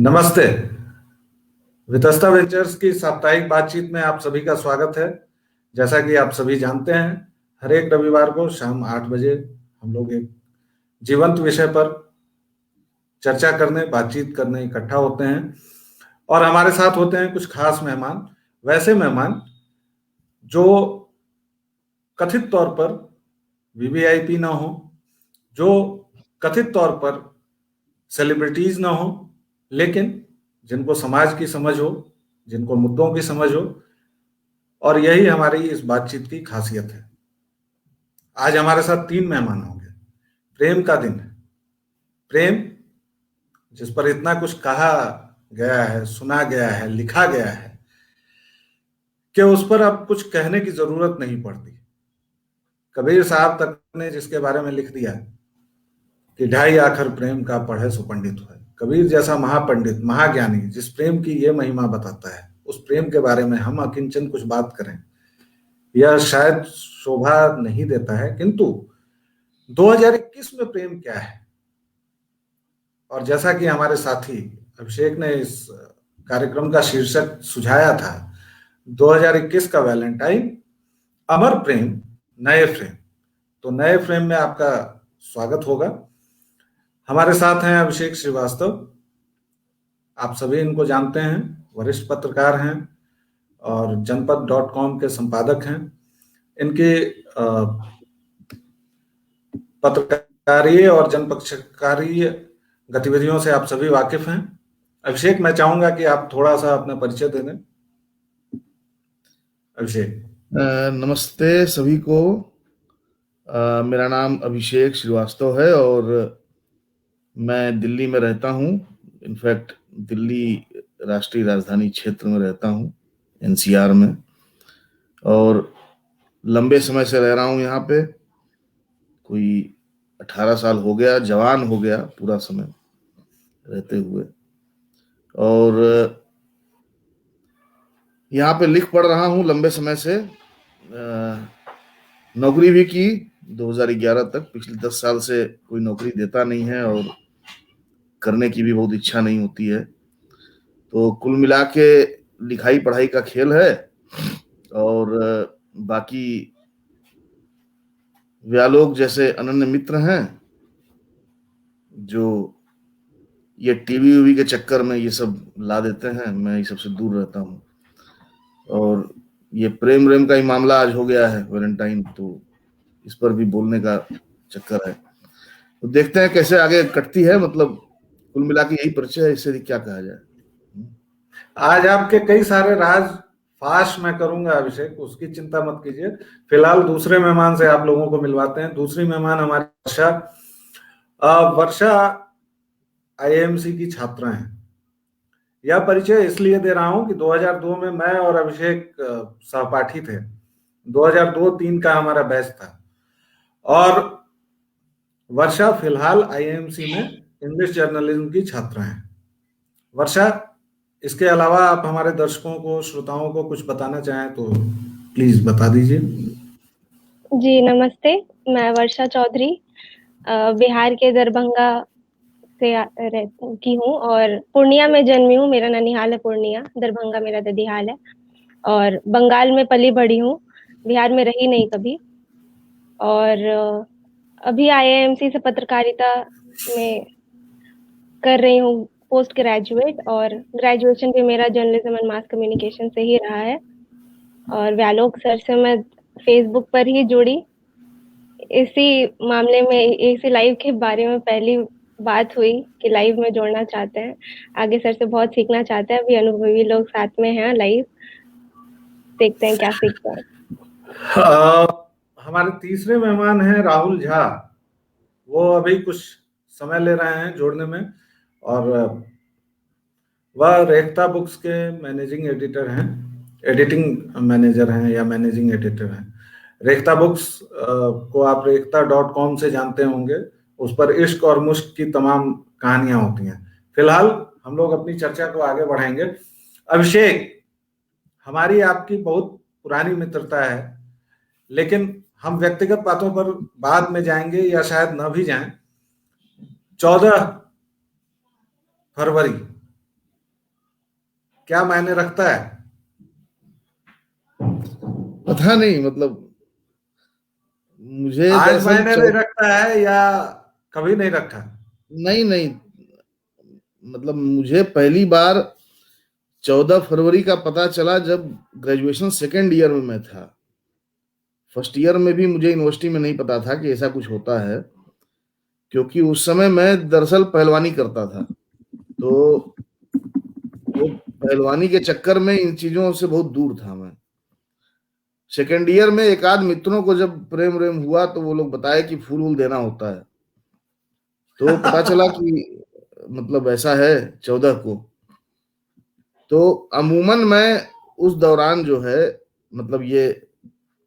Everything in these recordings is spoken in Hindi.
नमस्ते। वितस्ता वेंचर्स की साप्ताहिक बातचीत में आप सभी का स्वागत है। जैसा कि आप सभी जानते हैं, हर एक रविवार को शाम 8 बजे हम लोग एक जीवंत विषय पर चर्चा करने, बातचीत करने इकट्ठा होते हैं और हमारे साथ होते हैं कुछ खास मेहमान। वैसे मेहमान जो कथित तौर पर वीवीआईपी ना हो, जो कथित तौर पर सेलिब्रिटीज ना हो, लेकिन जिनको समाज की समझ हो, जिनको मुद्दों की समझ हो, और यही हमारी इस बातचीत की खासियत है। आज हमारे साथ 3 मेहमान होंगे। प्रेम का दिन है। प्रेम जिस पर इतना कुछ कहा गया है, सुना गया है, लिखा गया है कि उस पर अब कुछ कहने की जरूरत नहीं पड़ती। कबीर साहब तक ने जिसके बारे में लिख दिया कि ढाई आखर प्रेम का पढ़े सो पंडित हुए। कबीर जैसा महापंडित, महाज्ञानी जिस प्रेम की ये महिमा बताता है, उस प्रेम के बारे में हम अकिंचन कुछ बात करें, यह शायद शोभा नहीं देता है। किंतु 2021 में प्रेम क्या है, और जैसा कि हमारे साथी अभिषेक ने इस कार्यक्रम का शीर्षक सुझाया था, 2021 का वैलेंटाइन, अमर प्रेम, नए फ्रेम। तो नए फ्रेम में आपका स्वागत होगा। हमारे साथ हैं अभिषेक श्रीवास्तव। आप सभी इनको जानते हैं, वरिष्ठ पत्रकार हैं और जनपद.com के संपादक हैं। इनके पत्रकारीय और जनपक्षकारीय गतिविधियों से आप सभी वाकिफ हैं। अभिषेक, मैं चाहूंगा कि आप थोड़ा सा अपना परिचय दे दें। अभिषेक। नमस्ते सभी को। मेरा नाम अभिषेक श्रीवास्तव है और मैं दिल्ली में रहता हूँ। इनफैक्ट दिल्ली राष्ट्रीय राजधानी क्षेत्र में रहता हूँ, एनसीआर में, और लंबे समय से रह रहा हूँ यहाँ पे। कोई 18 साल हो गया, जवान हो गया पूरा समय रहते हुए। और यहाँ पे लिख पढ़ रहा हूँ लंबे समय से। नौकरी भी की 2011 तक। पिछले 10 साल से कोई नौकरी देता नहीं है और करने की भी बहुत इच्छा नहीं होती है। तो कुल मिला के लिखाई पढ़ाई का खेल है। और बाकी व्यालोक जैसे अनन्य मित्र हैं जो ये टीवी वीवी के चक्कर में ये सब ला देते हैं। मैं ये सबसे दूर रहता हूँ। और ये प्रेम प्रेम का ही मामला आज हो गया है, वैलेंटाइन, तो इस पर भी बोलने का चक्कर है। तो देखते हैं कैसे आगे कटती है। मतलब कुल मिला के यही परिचय है, इससे क्या कहा जाए। आज आपके कई सारे राज फाश मैं करूंगा अभिषेक, उसकी चिंता मत कीजिए। फिलहाल दूसरे मेहमान से आप लोगों को मिलवाते हैं। दूसरी मेहमान हमारी वर्षा। वर्षा आईएमसी की छात्रा हैं। यह परिचय इसलिए दे रहा हूं कि 2002 में मैं और अभिषेक सहपाठी थे। 2002-03 का हमारा बैच था और वर्षा फिलहाल आईएमसी में इंग्लिश जर्नलिज्म की छात्रा हैं। वर्षा, इसके अलावा आप हमारे दर्शकों को, श्रोताओं को कुछ बताना चाहें तो प्लीज बता दीजिए। जी नमस्ते, मैं वर्षा चौधरी बिहार के दरभंगा से की हूँ और पूर्णिया में जन्मी हूँ। मेरा ननिहाल है पूर्णिया, दरभंगा मेरा ददिहाल है। और बंगाल में पली बढ़ी हूँ, बिहार में रही नहीं कभी। और अभी आईआईएमसी से पत्रकारिता में कर रही हूँ पोस्ट ग्रेजुएट, और ग्रेजुएशन भी मेरा जर्नलिज्म एंड मास कम्युनिकेशन से ही रहा है। और व्यालोक सर से मैं फेसबुक पर ही जुड़ी। इसी मामले में, इसी लाइव के बारे में पहली बात हुई कि लाइव में जोड़ना चाहते हैं। आगे सर से बहुत सीखना चाहते हैं। अभी अनुभवी लोग साथ में हैं लाइव, देखते हैं क्या सीखते हैं। हमारे तीसरे मेहमान हैं राहुल झा। वो अभी कुछ समय ले रहे हैं जोड़ने में और वह रेखता बुक्स के मैनेजिंग एडिटर हैं, एडिटिंग मैनेजर हैं या मैनेजिंग एडिटर हैं। रेखता बुक्स को आप रेखता.com से जानते होंगे। उस पर इश्क और मुश्क की तमाम कहानियां होती हैं। फिलहाल हम लोग अपनी चर्चा को आगे बढ़ाएंगे। अभिषेक, हमारी आपकी बहुत पुरानी मित्रता है, लेकिन हम व्यक्तिगत बातों पर बाद में जाएंगे या शायद न भी जाएं। 14 फरवरी क्या मायने रखता है? पता नहीं, मतलब मुझे आज दरअसल मायने नहीं रखता है या कभी नहीं रखा? नहीं नहीं, मतलब मुझे पहली बार 14 फरवरी का पता चला जब ग्रेजुएशन सेकेंड ईयर में मैं था। फर्स्ट ईयर में भी मुझे यूनिवर्सिटी में नहीं पता था कि ऐसा कुछ होता है, क्योंकि उस समय मैं दरअसल पहलवानी करता था। तो वो पहलवानी के चक्कर में इन चीजों से बहुत दूर था मैं। सेकेंड ईयर में एक आध मित्रों को जब प्रेम व्रेम हुआ तो वो लोग बताए कि फूल वूल देना होता है, तो पता चला कि मतलब ऐसा है 14 को। तो अमूमन मैं उस दौरान जो है, मतलब ये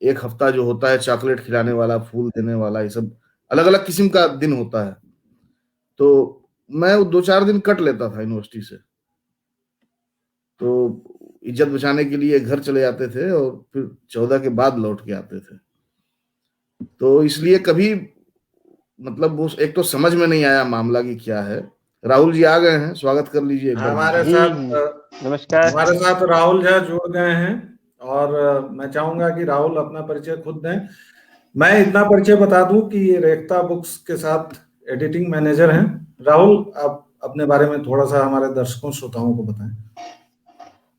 एक हफ्ता जो होता है चॉकलेट खिलाने वाला, फूल देने वाला, ये सब अलग अलग किस्म का दिन होता है। तो मैं वो 2-4 दिन कट लेता था यूनिवर्सिटी से, तो इज्जत बचाने के लिए घर चले जाते थे और फिर 14 के बाद लौट के आते थे। तो इसलिए कभी मतलब वो एक तो समझ में नहीं आया मामला की क्या है। राहुल जी आ गए हैं, स्वागत कर लीजिए एक बार। हमारे जी साथ नमस्कार। हमारे साथ राहुल झा जुड़ गए हैं और मैं चाहूंगा कि राहुल अपना परिचय खुद दें। मैं इतना परिचय बता दूं कि ये रेखता बुक्स के साथ एडिटिंग मैनेजर हैं। राहुल, आप अपने बारे में थोड़ा सा हमारे दर्शकों श्रोताओं को बताएं।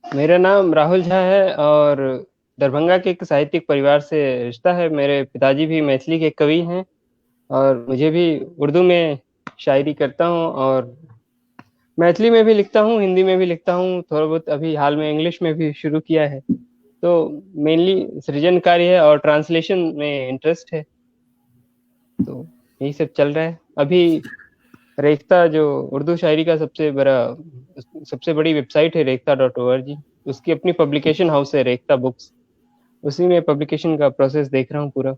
मेरा नाम राहुल झा है और दरभंगा के एक साहित्यिक परिवार से रिश्ता है। मेरे पिताजी भी मैथिली के कवि हैं और मुझे भी उर्दू में शायरी करता हूँ और मैथिली में भी लिखता हूँ, हिंदी में भी लिखता हूँ, थोड़ा बहुत अभी हाल में इंग्लिश में भी शुरू किया है। तो मेनली सृजन कार्य है और ट्रांसलेशन में इंटरेस्ट है, तो यही सब चल रहा है अभी। रेख्ता जो उर्दू शायरी का सबसे बड़ी वेबसाइट है रेख्ता.org, उसकी अपनी पब्लिकेशन हाउस है रेख्ता बुक्स, उसी में पब्लिकेशन का प्रोसेस देख रहा हूँ पूरा।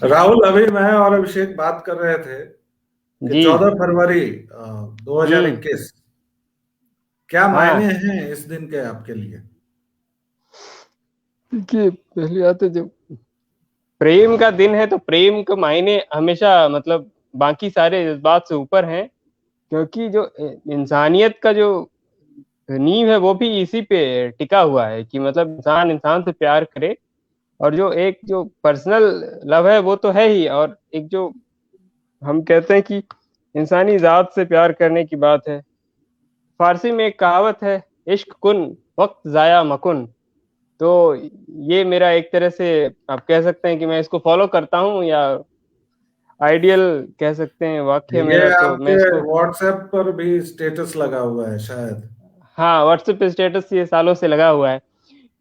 राहुल, अभी मैं और अभिषेक बात कर रहे थे कि जी 14 फरवरी 2021 क्या मायने हाँ, हैं इस दिन के आपके लिए? देखिए पहली बात है, जब प्रेम का दिन है तो प्रेम का मायने हमेशा मतलब बाकी सारे जज्बात से ऊपर हैं, क्योंकि जो इंसानियत का जो नींव है वो भी इसी पे टिका हुआ है कि मतलब इंसान इंसान से प्यार करे, और जो एक जो पर्सनल लव है वो तो है ही, और एक जो हम कहते हैं कि इंसानी जात से प्यार करने की बात है। फारसी में एक कहावत है, इश्क कुन वक्त जाया मकुन। तो ये मेरा एक तरह से आप कह सकते हैं कि मैं इसको फॉलो करता हूँ, या आइडियल कह सकते हैं वाक्य ये मेरा, तो मैं आपके इसको। व्हाट्सएप पर भी स्टेटस लगा हुआ है शायद। हाँ, व्हाट्सएप पे स्टेटस ये सालों से लगा हुआ है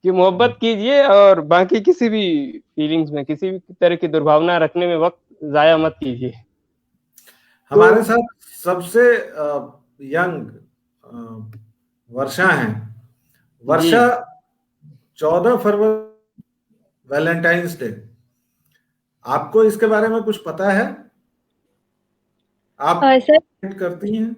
कि मोहब्बत कीजिए और बाकी किसी भी फीलिंग्स में, किसी भी तरह की दुर्भावना रखने में वक्त जाया मत कीजिए। हमारे तो साथ सबसे यंग वर्षा हैं। जी वर्षा, 14 फरवरी वैलेंटाइंस डे, आपको इसके बारे में कुछ पता है? आप सर करती हैं?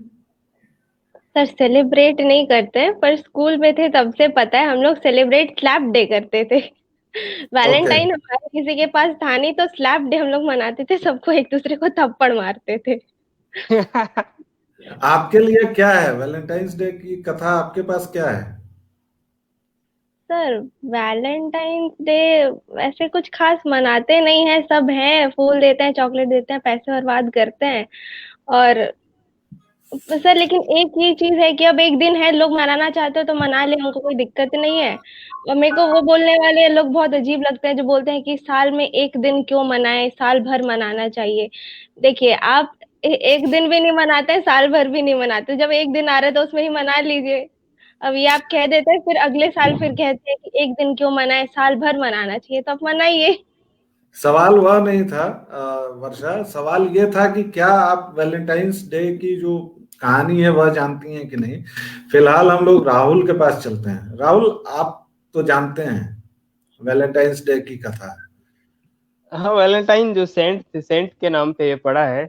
सर सेलिब्रेट नहीं करते हैं, पर स्कूल में थे तब से पता है, हम लोग सेलिब्रेट स्लैप डे करते थे। ओके। वैलेंटाइन हमारे किसी के पास था नहीं, तो स्लैप डे हम लोग मनाते थे, सबको एक दूसरे को थप्पड़ मारते थे। आपके लिए क्या है वैलेंटाइंस डे की कथा? आपके पास क्या है? सर वैलेंटाइंस डे वैसे कुछ खास मनाते नहीं है, सब हैं, फूल देते हैं, चॉकलेट देते हैं, पैसे बर्बाद करते हैं। और सर लेकिन एक ये चीज है कि अब एक दिन है, लोग मनाना चाहते हो तो मना ले, उनको कोई दिक्कत नहीं है। और मेरे को वो बोलने वाले लोग बहुत अजीब लगते हैं जो बोलते हैं कि साल में एक दिन क्यों मनाए, साल भर मनाना चाहिए। देखिए आप एक दिन भी नहीं मनाते हैं, साल भर भी नहीं मनाते, जब एक दिन आ रहा है तो उसमें ही मना लीजिए। अब ये आप कह देते हैं, फिर अगले साल फिर कहते हैं कि एक दिन क्यों मनाए, साल भर मनाना चाहिए, तो आप मनाइए। सवाल वह नहीं था वर्षा, सवाल ये था कि क्या आप वैलेंटाइंस डे की जो कहानी है वह जानती हैं कि नहीं। फिलहाल हम लोग राहुल के पास चलते हैं। राहुल, आप तो जानते हैं वैलेंटाइंस डे की कथा? हाँ, वैलेंटाइन जो सेंट थे, सेंट के नाम पे ये पड़ा है,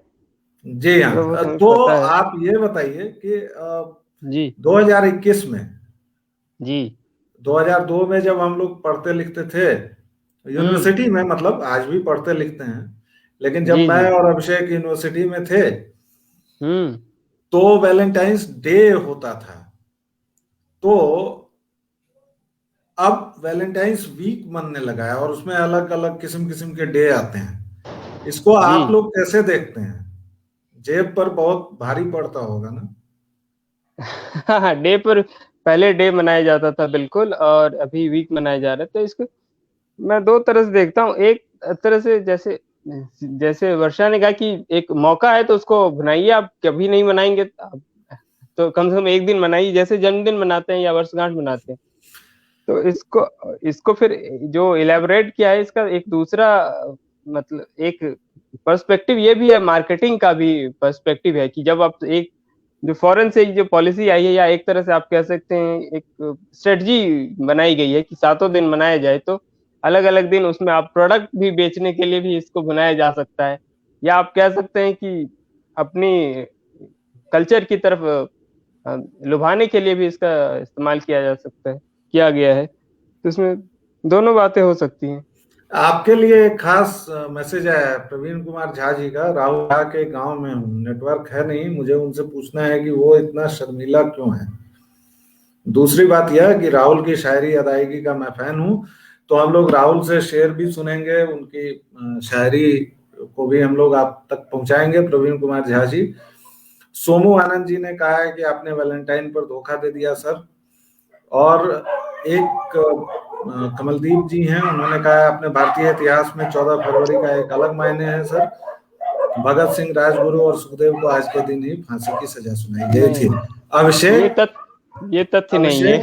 जी थोड़ा हाँ। बहुत हमें तो पता है। आप ये बताइए कि जी 2021 में, जी 2002 में जब हम लोग पढ़ते लिखते थे यूनिवर्सिटी में, मतलब आज भी पढ़ते लिखते हैं, लेकिन जब जी मैं जी और अभिषेक यूनिवर्सिटी में थे हम्म तो वैलेंटाइंस डे होता था। तो अब वैलेंटाइंस वीक मनने लगा है और उसमें अलग अलग किस्म किस्म के डे आते हैं। इसको आप जी लोग कैसे देखते हैं? जेब पर बहुत भारी पड़ता होगा ना? हाँ, डे पर पहले डे मनाया जाता था बिल्कुल, और अभी वीक मनाया जा रहा है। तो इसको मैं दो तरह से देखता हूँ। एक तरह से जैसे जैसे वर्षा ने कहा कि एक मौका है तो उसको मनाइए, आप कभी नहीं मनाएंगे तो कम से कम एक दिन मनाइए, जैसे जन्मदिन मनाते हैं या वर्षगांठ मनाते हैं। तो इसको इसको फिर जो इलेबोरेट किया है, इसका एक दूसरा मतलब एक पर्सपेक्टिव ये भी है, मार्केटिंग का भी पर्सपेक्टिव है, कि जब आप एक जो फॉरेन से जो पॉलिसी आई है, या एक तरह से आप कह सकते हैं एक स्ट्रेटजी बनाई गई है कि 7 दिन मनाया जाए, तो अलग अलग दिन उसमें आप प्रोडक्ट भी बेचने के लिए भी इसको बनाया जा सकता है, या आप कह सकते हैं कि अपनी कल्चर की तरफ लुभाने के लिए भी इसका इस्तेमाल किया जा सकता है, किया गया है। तो इसमें दोनों बातें हो सकती हैं। आपके लिए एक खास मैसेज आया है प्रवीण कुमार झा जी का। राहुल झा के गांव में हूँ, नेटवर्क है नहीं, मुझे उनसे पूछना है कि वो इतना शर्मीला क्यों है। दूसरी बात यह कि राहुल की शायरी अदायगी का मैं फैन हूँ, तो हम लोग राहुल से शेर भी सुनेंगे, उनकी शायरी को भी हम लोग आप तक पहुंचाएंगे। प्रवीण कुमार झा जी। सोमू आनंद जी ने कहा है कि आपने वैलेंटाइन पर धोखा दे दिया सर। और एक कमलदीप जी हैं, उन्होंने कहा अपने भारतीय इतिहास में 14 फरवरी का एक अलग मायने है सर। भगत सिंह, राजगुरु और सुखदेव को आज के दिन ही फांसी की सजा सुनाई गई थी। अभिषेक, ये तथ्य नहीं है।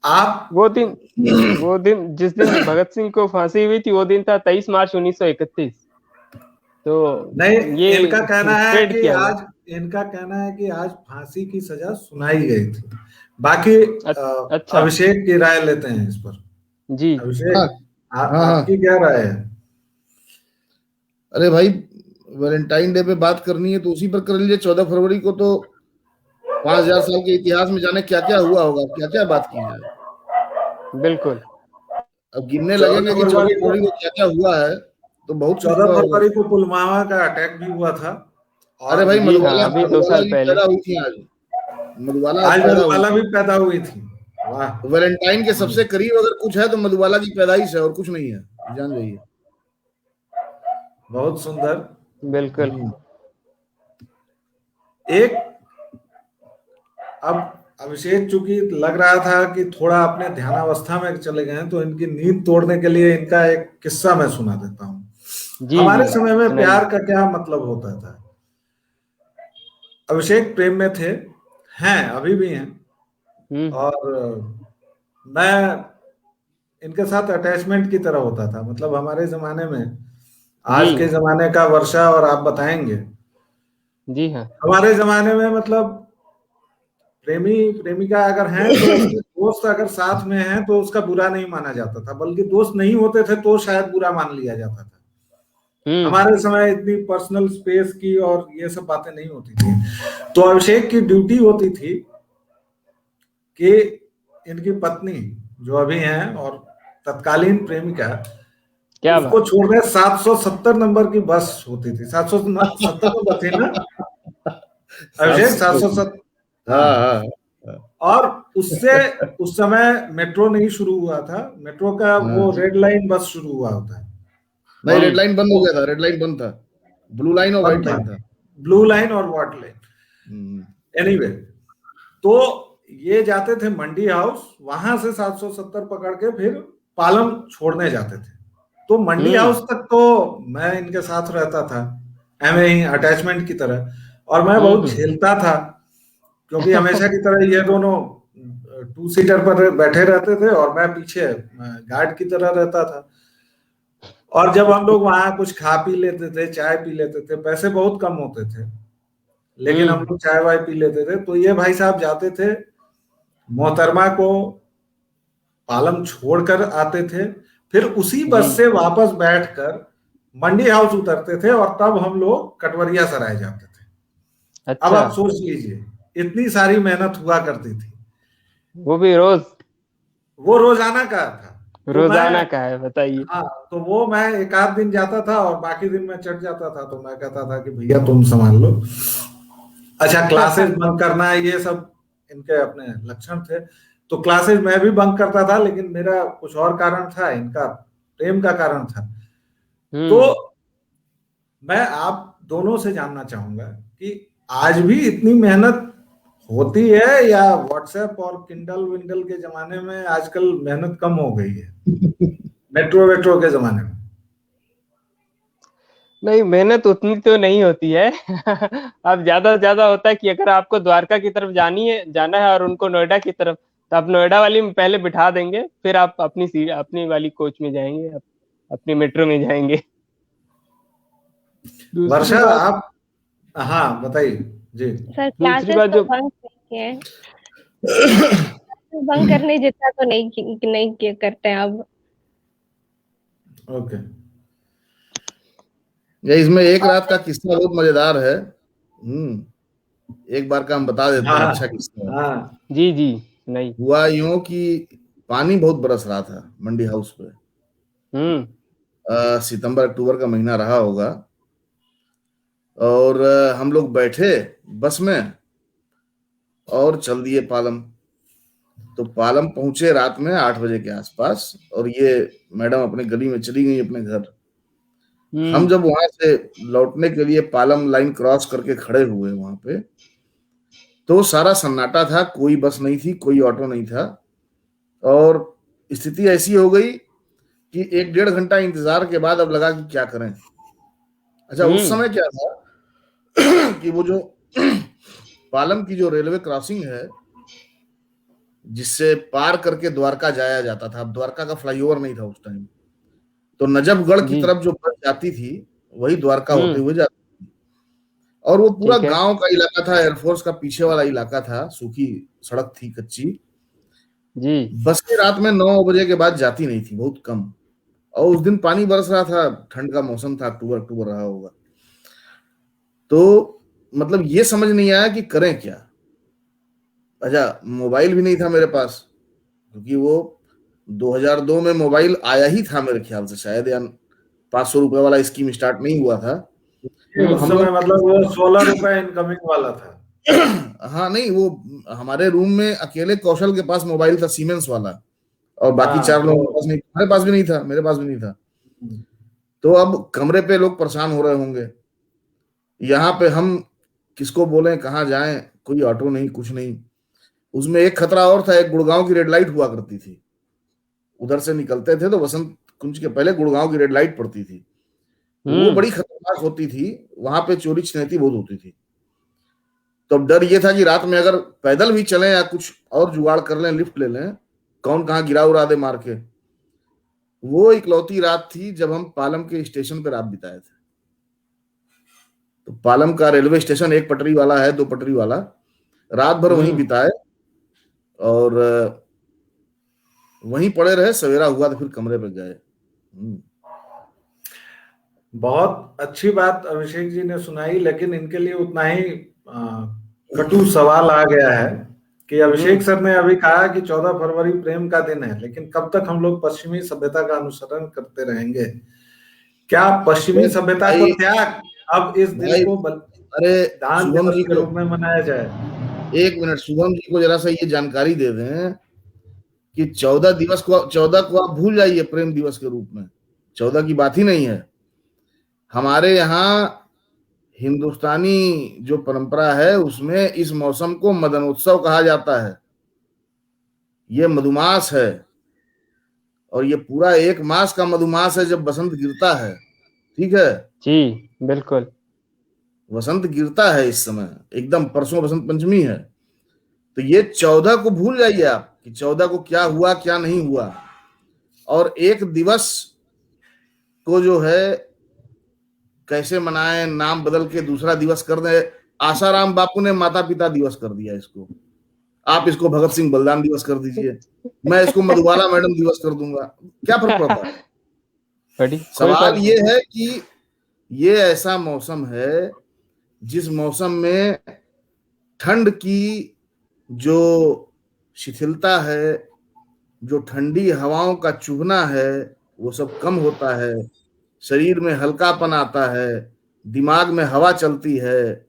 आप वो दिन जिस दिन भगत सिंह को फांसी हुई थी, वो दिन था 23 मार्च 1931। तो नहीं, ये इनका कहना है स्प्रेड कि किया गया। आज फांसी की सजा सुनाई गई थी। बाकी अच्छा अभिषेक की राय लेते हैं इस पर। जी। अभिषेक, हाँ हाँ। आपकी क्या राय है? अरे भाई, वैलेंटाइन डे पे बात करनी है तो उसी पर कर लीजिए। 14 फरवरी को तो 5000 साल के इतिहास में जाने क्या क्या हुआ होगा, क्या क्या बात की जाए। बिल्कुल। अब गिनने 14 लगेंगे कि 14 फरवरी को फरवरी को क्या क्या हुआ है तो बहुत कुछ 14 हुआ होगा। फरवरी को पुलवामा का अटैक भी हुआ था। अरे भाई, जी हाँ, अभी 2 साल भी पहले। पैदा हुई थी आज। मधुबाला आज पैदा हुई मधुबाला थी। भी पैदा हुई थी। वाह, वैलेंटाइन के सबसे करीब अगर कुछ है तो मधुबाला की पैदाइश है, और कुछ नहीं है, जान जाइए। बहुत सुंदर। बिल्कुल। एक अब अभिषेक, चूंकि लग रहा था कि थोड़ा अपने ध्यानावस्था में चले गए हैं, तो इनकी नींद तोड़ने के लिए इनका एक किस्सा मैं सुना देता हूँ। जी हमारे जी, समय में सुनाइए। प्यार का क्या मतलब होता था। अभिषेक प्रेम में थे, हैं, अभी भी हैं। और मैं इनके साथ अटैचमेंट की तरह होता था। मतलब हमारे जमाने में, आज जी के जमाने का वर्षा और आप बताएंगे, जी हाँ। हमारे जमाने में मतलब प्रेमी प्रेमिका अगर हैं तो उसके दोस्त अगर साथ में हैं तो उसका बुरा नहीं माना जाता था, बल्कि दोस्त नहीं होते थे तो शायद बुरा मान लिया जाता था। हमारे समय इतनी पर्सनल स्पेस की और ये सब बातें नहीं होती थी। तो अभिषेक की ड्यूटी होती थी कि इनकी पत्नी जो अभी हैं और तत्कालीन प्रेमिका, क्या उसको बात। छोड़ने 770 नंबर की बस होती थी। 770 नंबर थी ना अभिषेक? 770। हाँ हाँ। हाँ। और उससे उस समय मेट्रो नहीं शुरू हुआ था। मेट्रो का वो रेड लाइन बस शुरू हुआ होता है। नहीं, रेड लाइन बंद हो गया था। रेड लाइन बंद था, ब्लू लाइन और व्हाइट लाइन था। ब्लू लाइन और व्हाइट लाइन। एनीवे, तो ये जाते थे मंडी हाउस, वहां से 770 पकड़ के फिर पालम छोड़ने जाते थे। तो मंडी हाउस तक तो मैं इनके साथ रहता था, एवं ही अटैचमेंट की तरह। और मैं बहुत झेलता था, क्योंकि हमेशा की तरह ये दोनों 2 सीटर पर बैठे रहते थे और मैं पीछे गार्ड की तरह रहता था। और जब हम लोग वहां कुछ खा पी लेते थे, चाय पी लेते थे, पैसे बहुत कम होते थे, लेकिन हम लोग चाय वाय पी लेते थे। तो ये भाई साहब जाते थे, मोहतरमा को पालम छोड़कर आते थे, फिर उसी बस से वापस बैठकर मंडी हाउस उतरते थे और तब हम लोग कटवरिया सराय जाते थे। अच्छा। अब आप सोच लीजिए, इतनी सारी मेहनत हुआ करती थी। वो भी रोज? वो रोजाना का था। रोजाना का है, बताइए। हाँ, तो वो मैं एक आध दिन जाता था और बाकी दिन मैं चढ़ जाता था। तो मैं कहता था कि भैया तुम संभाल लो। अच्छा, क्लासेस बंद करना है, ये सब इनके अपने लक्षण थे। तो क्लासेस मैं भी बंक करता था, लेकिन मेरा कुछ और कारण था, इनका प्रेम का कारण था। तो मैं आप दोनों से जानना चाहूंगा कि आज भी इतनी मेहनत होती है, या व्हाट्सएप और किंडल विंडल के जमाने में आजकल मेहनत कम हो गई है, मेट्रो वेट्रो के जमाने में? नहीं, मेहनत उतनी तो नहीं होती है। अब ज्यादा से ज्यादा होता है कि अगर आपको द्वारका की तरफ जाना है और उनको नोएडा की तरफ, तो आप नोएडा वाली में पहले बिठा देंगे, फिर आप अपनी वाली कोच में जाएंगे, अपनी मेट्रो में जाएंगे। दूसरी वर्षा, बात, आप, हाँ बताइए जी। सर दूसरी क्लासेस बात तो जो बंक नहीं है, बंक करने जितना तो नहीं करते हैं अब। ओके। ये इसमें एक रात का किस्सा बहुत मजेदार है। एक बार का हम बता देते हैं, हाँ अच्छा किस्सा है। हाँ। जी जी, नहीं। हुआ यूं कि पानी बहुत बरस रहा था मंडी हाउस पे। सितंबर अक्टूबर का महीना रहा होगा, और हम लोग बैठे बस में और चल दिए पालम। तो पालम पहुंचे रात में 8 बजे के आसपास, और ये मैडम अपने गली में चली गई अपने घर। हम जब वहां से लौटने के लिए पालम लाइन क्रॉस करके खड़े हुए वहां पे, तो सारा सन्नाटा था, कोई बस नहीं थी, कोई ऑटो नहीं था, और स्थिति ऐसी हो गई कि 1-1.5 घंटा इंतजार के बाद अब लगा कि क्या करें। अच्छा, उस समय क्या था कि वो जो पालम की जो रेलवे क्रॉसिंग है, जिससे पार करके द्वारका जाया जाता था, अब द्वारका का फ्लाईओवर नहीं था उस टाइम, तो नजफगढ़ की तरफ जो बस जाती थी वही द्वारका होते हुए जाती थी। और वो पूरा गांव का इलाका था, एयरफोर्स का पीछे वाला इलाका था, सूखी सड़क थी, कच्ची जी। बसें रात में 9 बजे के बाद जाती नहीं थी, बहुत कम। और उस दिन पानी बरस रहा था, ठंड का मौसम था, अक्टूबर रहा होगा। तो मतलब ये समझ नहीं आया कि करें क्या। अच्छा, मोबाइल भी नहीं था मेरे पास, क्योंकि वो 2002 में मोबाइल आया ही था मेरे ख्याल से, शायद, या 500 रुपए वाला स्कीम स्टार्ट नहीं हुआ था। उस समय मतलब वो 16 रुपए इनकमिंग वाला था। हाँ, नहीं, वो हमारे रूम में अकेले कौशल के पास मोबाइल था, सीमेंस वाला, और बाकी 4 लोगों के पास नहीं, हमारे पास भी नहीं था, मेरे पास भी नहीं था। तो अब कमरे पे लोग परेशान हो रहे होंगे, यहाँ पे हम किसको बोलें, कहाँ जाएं, कोई ऑटो नहीं, कुछ नहीं। उसमें एक खतरा और था, एक गुड़गांव की रेड लाइट हुआ करती थी, उधर से निकलते थे तो वसंत कुंज के पहले गुड़गांव की रेड लाइट पड़ती थी, वो बड़ी खतरनाक होती थी, वहां पे चोरी छिनैती बहुत होती थी। तो अब डर ये था कि रात में अगर पैदल भी चलें या कुछ और जुगाड़ कर लें, लिफ्ट ले लें, कौन कहाँ गिरा उड़ा दे मार के। वो इकलौती रात थी जब हम पालम के स्टेशन पर रात बिताए थे। तो पालम का रेलवे स्टेशन 1 पटरी वाला है, 2 पटरी वाला, रात भर वहीं बिताए और वहीं पड़े रहे। सवेरा हुआ तो फिर कमरे पे गए। बहुत अच्छी बात अभिषेक जी ने सुनाई, लेकिन इनके लिए उतना ही कटु सवाल आ गया है कि अभिषेक सर ने अभी कहा कि 14 फरवरी प्रेम का दिन है, लेकिन कब तक हम लोग पश्चिमी सभ्यता का अनुसरण करते रहेंगे? क्या पश्चिमी सभ्यता को त्याग अब इस दिन को दान दिवस के रूप में मनाया जाए? 1 मिनट, शुभम जी को जरा सा ये जानकारी दे दें कि 14 को आप भूल जाइए प्रेम दिवस के रूप में, 14 की बात ही नहीं है। हमारे यहाँ हिंदुस्तानी जो परंपरा है उसमें इस मौसम को मदनोत्सव कहा जाता है। ये मधुमास है, और ये पूरा 1 मास का मधुमास है जब बसंत गिरता है। ठीक है जी, बिल्कुल वसंत गिरता है इस समय, एकदम परसों बसंत पंचमी है। तो ये 14 को भूल जाइए आप कि 14 को क्या हुआ क्या नहीं हुआ। और एक दिवस को जो है कैसे मनाएं, नाम बदल के दूसरा दिवस कर दे। आसाराम बापू ने माता पिता दिवस कर दिया इसको, आप इसको भगत सिंह बलिदान दिवस कर दीजिए, मैं इसको मधुबाला मैडम दिवस कर दूंगा, क्या फर्क पड़ता है? सवाल ये है कि ये ऐसा मौसम है जिस मौसम में ठंड की जो शिथिलता है, जो ठंडी हवाओं का चुभना है, वो सब कम होता है, शरीर में हल्कापन आता है, दिमाग में हवा चलती है,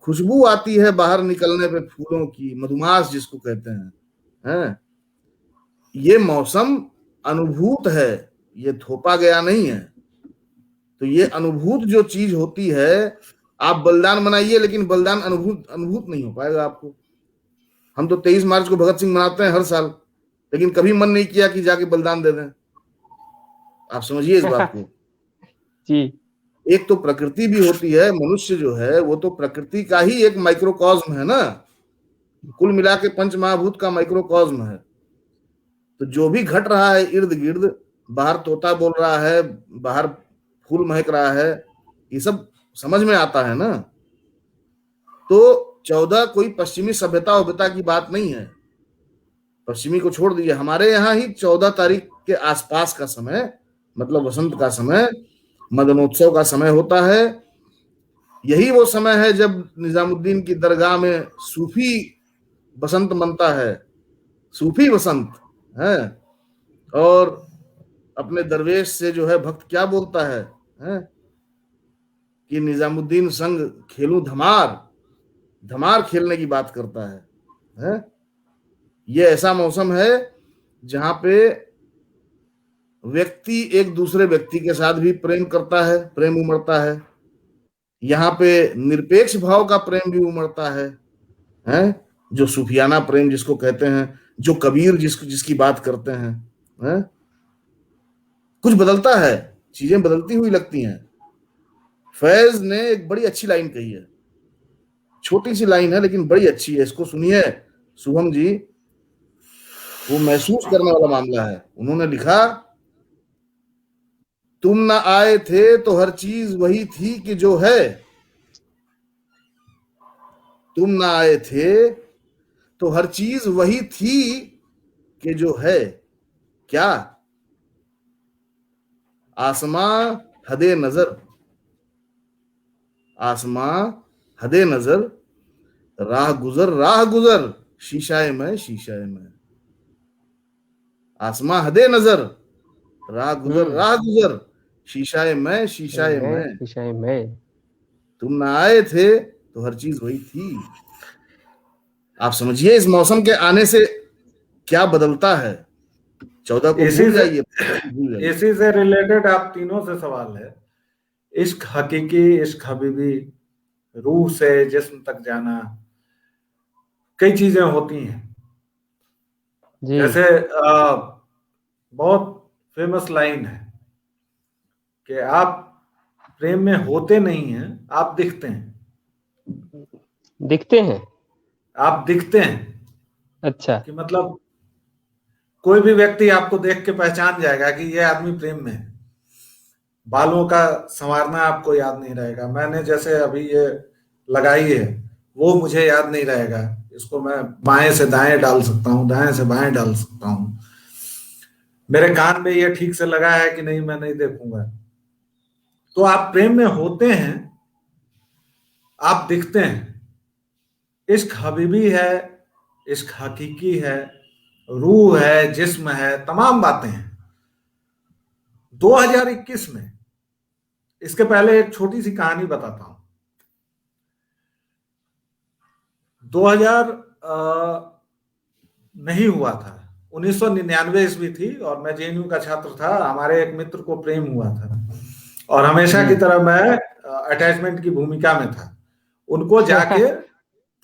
खुशबू आती है बाहर निकलने पे फूलों की, मधुमास जिसको कहते हैं। ये मौसम अनुभूत है, ये थोपा गया नहीं है। तो ये अनुभूत जो चीज होती है, आप बलिदान मनाइए लेकिन बलिदान अनुभूत नहीं हो पाएगा आपको। हम तो 23 मार्च को भगत सिंह मनाते हैं हर साल, लेकिन कभी मन नहीं किया कि जाके बलिदान दे दें। आप समझिए इस बात को। जी। एक तो प्रकृति भी होती है, मनुष्य जो है वो तो प्रकृति का ही एक माइक्रोकॉस्म है ना, कुल मिला के पंच महाभूत का माइक्रोकॉस्म है। तो जो भी घट रहा है इर्द गिर्द, बाहर तोता बोल रहा है, बाहर फूल महक रहा है, ये सब समझ में आता है ना। तो 14 कोई पश्चिमी सभ्यता की बात नहीं है, पश्चिमी को छोड़ दीजिए। हमारे यहाँ ही 14 तारीख के आसपास का समय, मतलब वसंत का समय, मदनोत्सव का समय होता है। यही वो समय है जब निजामुद्दीन की दरगाह में सूफी बसंत मनता है, सूफी बसंत है। और अपने दरवेश से जो है भक्त क्या बोलता है कि निजामुद्दीन संग खेलूं धमार, धमार खेलने की बात करता है। ये ऐसा मौसम है जहां पे व्यक्ति एक दूसरे व्यक्ति के साथ भी प्रेम करता है, प्रेम उमड़ता है। यहाँ पे निरपेक्ष भाव का प्रेम भी उमड़ता है, जो सूफियाना प्रेम जिसको कहते हैं, जो कबीर जिसकी बात करते हैं। कुछ बदलता है, चीजें बदलती हुई लगती हैं। फैज ने एक बड़ी अच्छी लाइन कही है, छोटी सी लाइन है लेकिन बड़ी अच्छी है, इसको सुनिए शुभम जी। वो महसूस करने वाला मामला है। उन्होंने लिखा, तुम ना आए थे तो हर चीज वही थी कि जो है, तुम ना आए थे तो हर चीज वही थी कि जो है। क्या? आसमां हदे नजर, आसमां हदे नजर, राह गुजर शीशाए में, शीशाए में। आसमां हदे नजर, राह गुजर शीशाए में, शीशाए में। शीशाए में। तुम ना आए थे तो हर चीज वही थी। आप समझिए इस मौसम के आने से क्या बदलता है। 14 को भूल जाइए। इसी से रिलेटेड आप तीनों से सवाल है। इश्क हकीकी, इश्क हबीबी, रूह से जिस्म तक जाना, कई चीजें होती हैं। जैसे बहुत फेमस लाइन है कि आप प्रेम में होते नहीं हैं, आप दिखते हैं। दिखते हैं, आप दिखते हैं। अच्छा। कि मतलब कोई भी व्यक्ति आपको देख के पहचान जाएगा कि ये आदमी प्रेम में है। बालों का संवारना आपको याद नहीं रहेगा। मैंने जैसे अभी ये लगाई है वो मुझे याद नहीं रहेगा, इसको मैं बाएं से दाएं डाल सकता हूँ, दाएं से बाएं डाल सकता हूँ। मेरे कान में ये ठीक से लगा है कि नहीं मैं नहीं देखूंगा। तो आप प्रेम में होते हैं, आप दिखते हैं। इश्क हबीबी है, इश्क हकीकी है, रूह है, जिस्म है, तमाम बातें हैं। 2021 में, इसके पहले एक छोटी सी कहानी बताता हूं। 2000 नहीं हुआ था, 1999 ईस्वी थी और मैं जेएनयू का छात्र था। हमारे एक मित्र को प्रेम हुआ था और हमेशा की तरह मैं अटैचमेंट की भूमिका में था। उनको जाके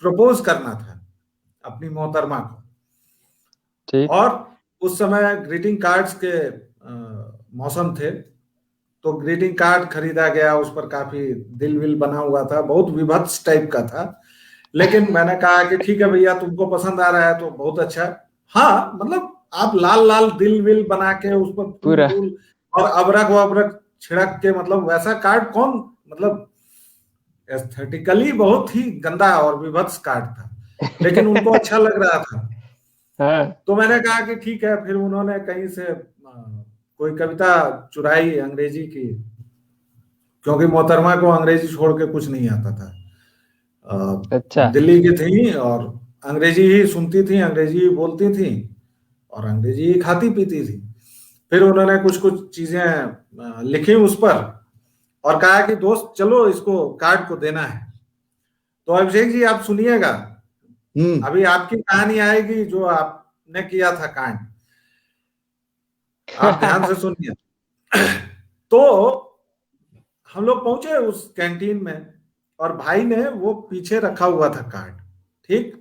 प्रपोज करना था अपनी मोहतरमा को। ठीक। और उस समय ग्रीटिंग कार्ड्स के मौसम थे, तो ग्रीटिंग कार्ड खरीदा गया, उस पर काफी दिल विल बना हुआ था, बहुत विभत्स टाइप का था। लेकिन मैंने कहा कि ठीक है भैया, तुमको पसंद आ रहा है तो बहुत अच्छा। हाँ, मतलब आप लाल लाल दिल विल बना के उस पर पूरा फूल और अबरक वबरक छिड़क के, मतलब वैसा कार्ड कौन, मतलब एस्थेटिकली बहुत ही गंदा और विभत्स कार्ड था, लेकिन उनको अच्छा लग रहा था। हाँ। तो मैंने कहा कि ठीक है। फिर उन्होंने कहीं से कोई कविता चुराई अंग्रेजी की, क्योंकि मोहतरमा को अंग्रेजी छोड़ के कुछ नहीं आता था। अच्छा। दिल्ली की थी और अंग्रेजी ही सुनती थी, अंग्रेजी ही बोलती थी और अंग्रेजी ही खाती पीती थी। फिर उन्होंने कुछ कुछ चीजें लिखी उस पर और कहा कि दोस्त चलो इसको कार्ड को देना है। तो अभिषेक जी आप सुनिएगा, अभी आपकी कहानी आएगी जो आपने किया था कांड, आप ध्यान से सुनिए। तो हम लोग पहुंचे उस कैंटीन में और भाई ने वो पीछे रखा हुआ था कार्ड, ठीक।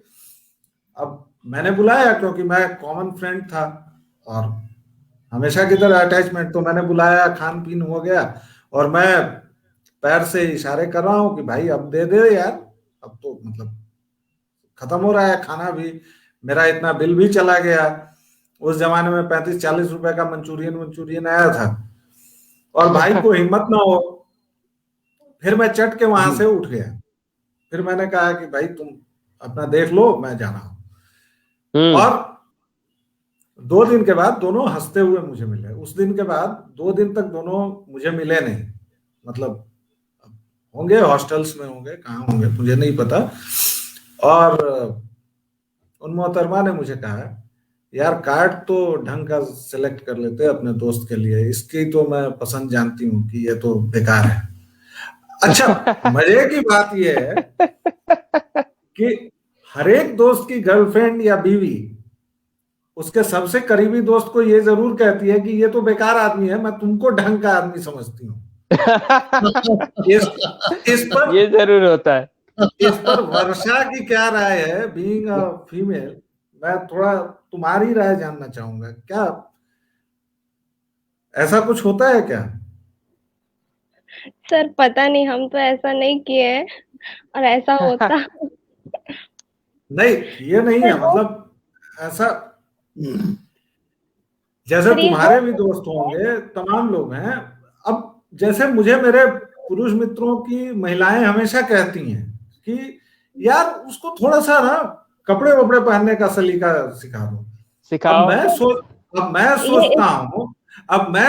अब मैंने बुलाया क्योंकि मैं कॉमन फ्रेंड था और हमेशा की तरह अटैचमेंट, तो मैंने बुलाया, खान पीन हो गया और मैं पैर से इशारे कर रहा हूं कि भाई अब दे दे यार, अब तो मतलब खत्म हो रहा है खाना भी, मेरा इतना बिल भी चला गया। उस जमाने में 35-40 रुपए का मंचूरियन आया था और भाई को हिम्मत ना हो, फिर मैं चट के वहां से उठ गया। फिर मैंने कहा कि भाई तुम अपना देख लो, मैं जा रहा हूं। और 2 दिन के बाद दोनों हंसते हुए मुझे मिले। उस दिन के बाद 2 दिन तक दोनों मुझे मिले नहीं, मतलब होंगे हॉस्टल्स में, होंगे कहाँ होंगे मुझे नहीं पता। और उन मोहतरमा ने मुझे कहा यार कार्ड तो ढंग का सिलेक्ट कर लेते अपने दोस्त के लिए, इसकी तो मैं पसंद जानती हूँ कि ये तो बेकार है। अच्छा, मजे की बात यह है कि हर एक दोस्त की गर्लफ्रेंड या बीवी उसके सबसे करीबी दोस्त को ये जरूर कहती है कि ये तो बेकार आदमी है, मैं तुमको ढंग का आदमी समझती हूँ। इस पर ये जरूर होता है। इस पर वर्षा की क्या राय है, बीइंग अ फीमेल? मैं थोड़ा तुम्हारी राय जानना चाहूंगा, क्या ऐसा कुछ होता है क्या? सर पता नहीं, हम तो ऐसा नहीं किए हैं और ऐसा होता नहीं, ये नहीं है, मतलब ऐसा जैसे तुम्हारे भी दोस्त होंगे, तमाम लोग हैं। अब जैसे मुझे मेरे पुरुष मित्रों की महिलाएं हमेशा कहती हैं कि यार उसको थोड़ा सा ना कपड़े वपड़े पहनने का सलीका सिखा दो। सिखाओ। अब मैं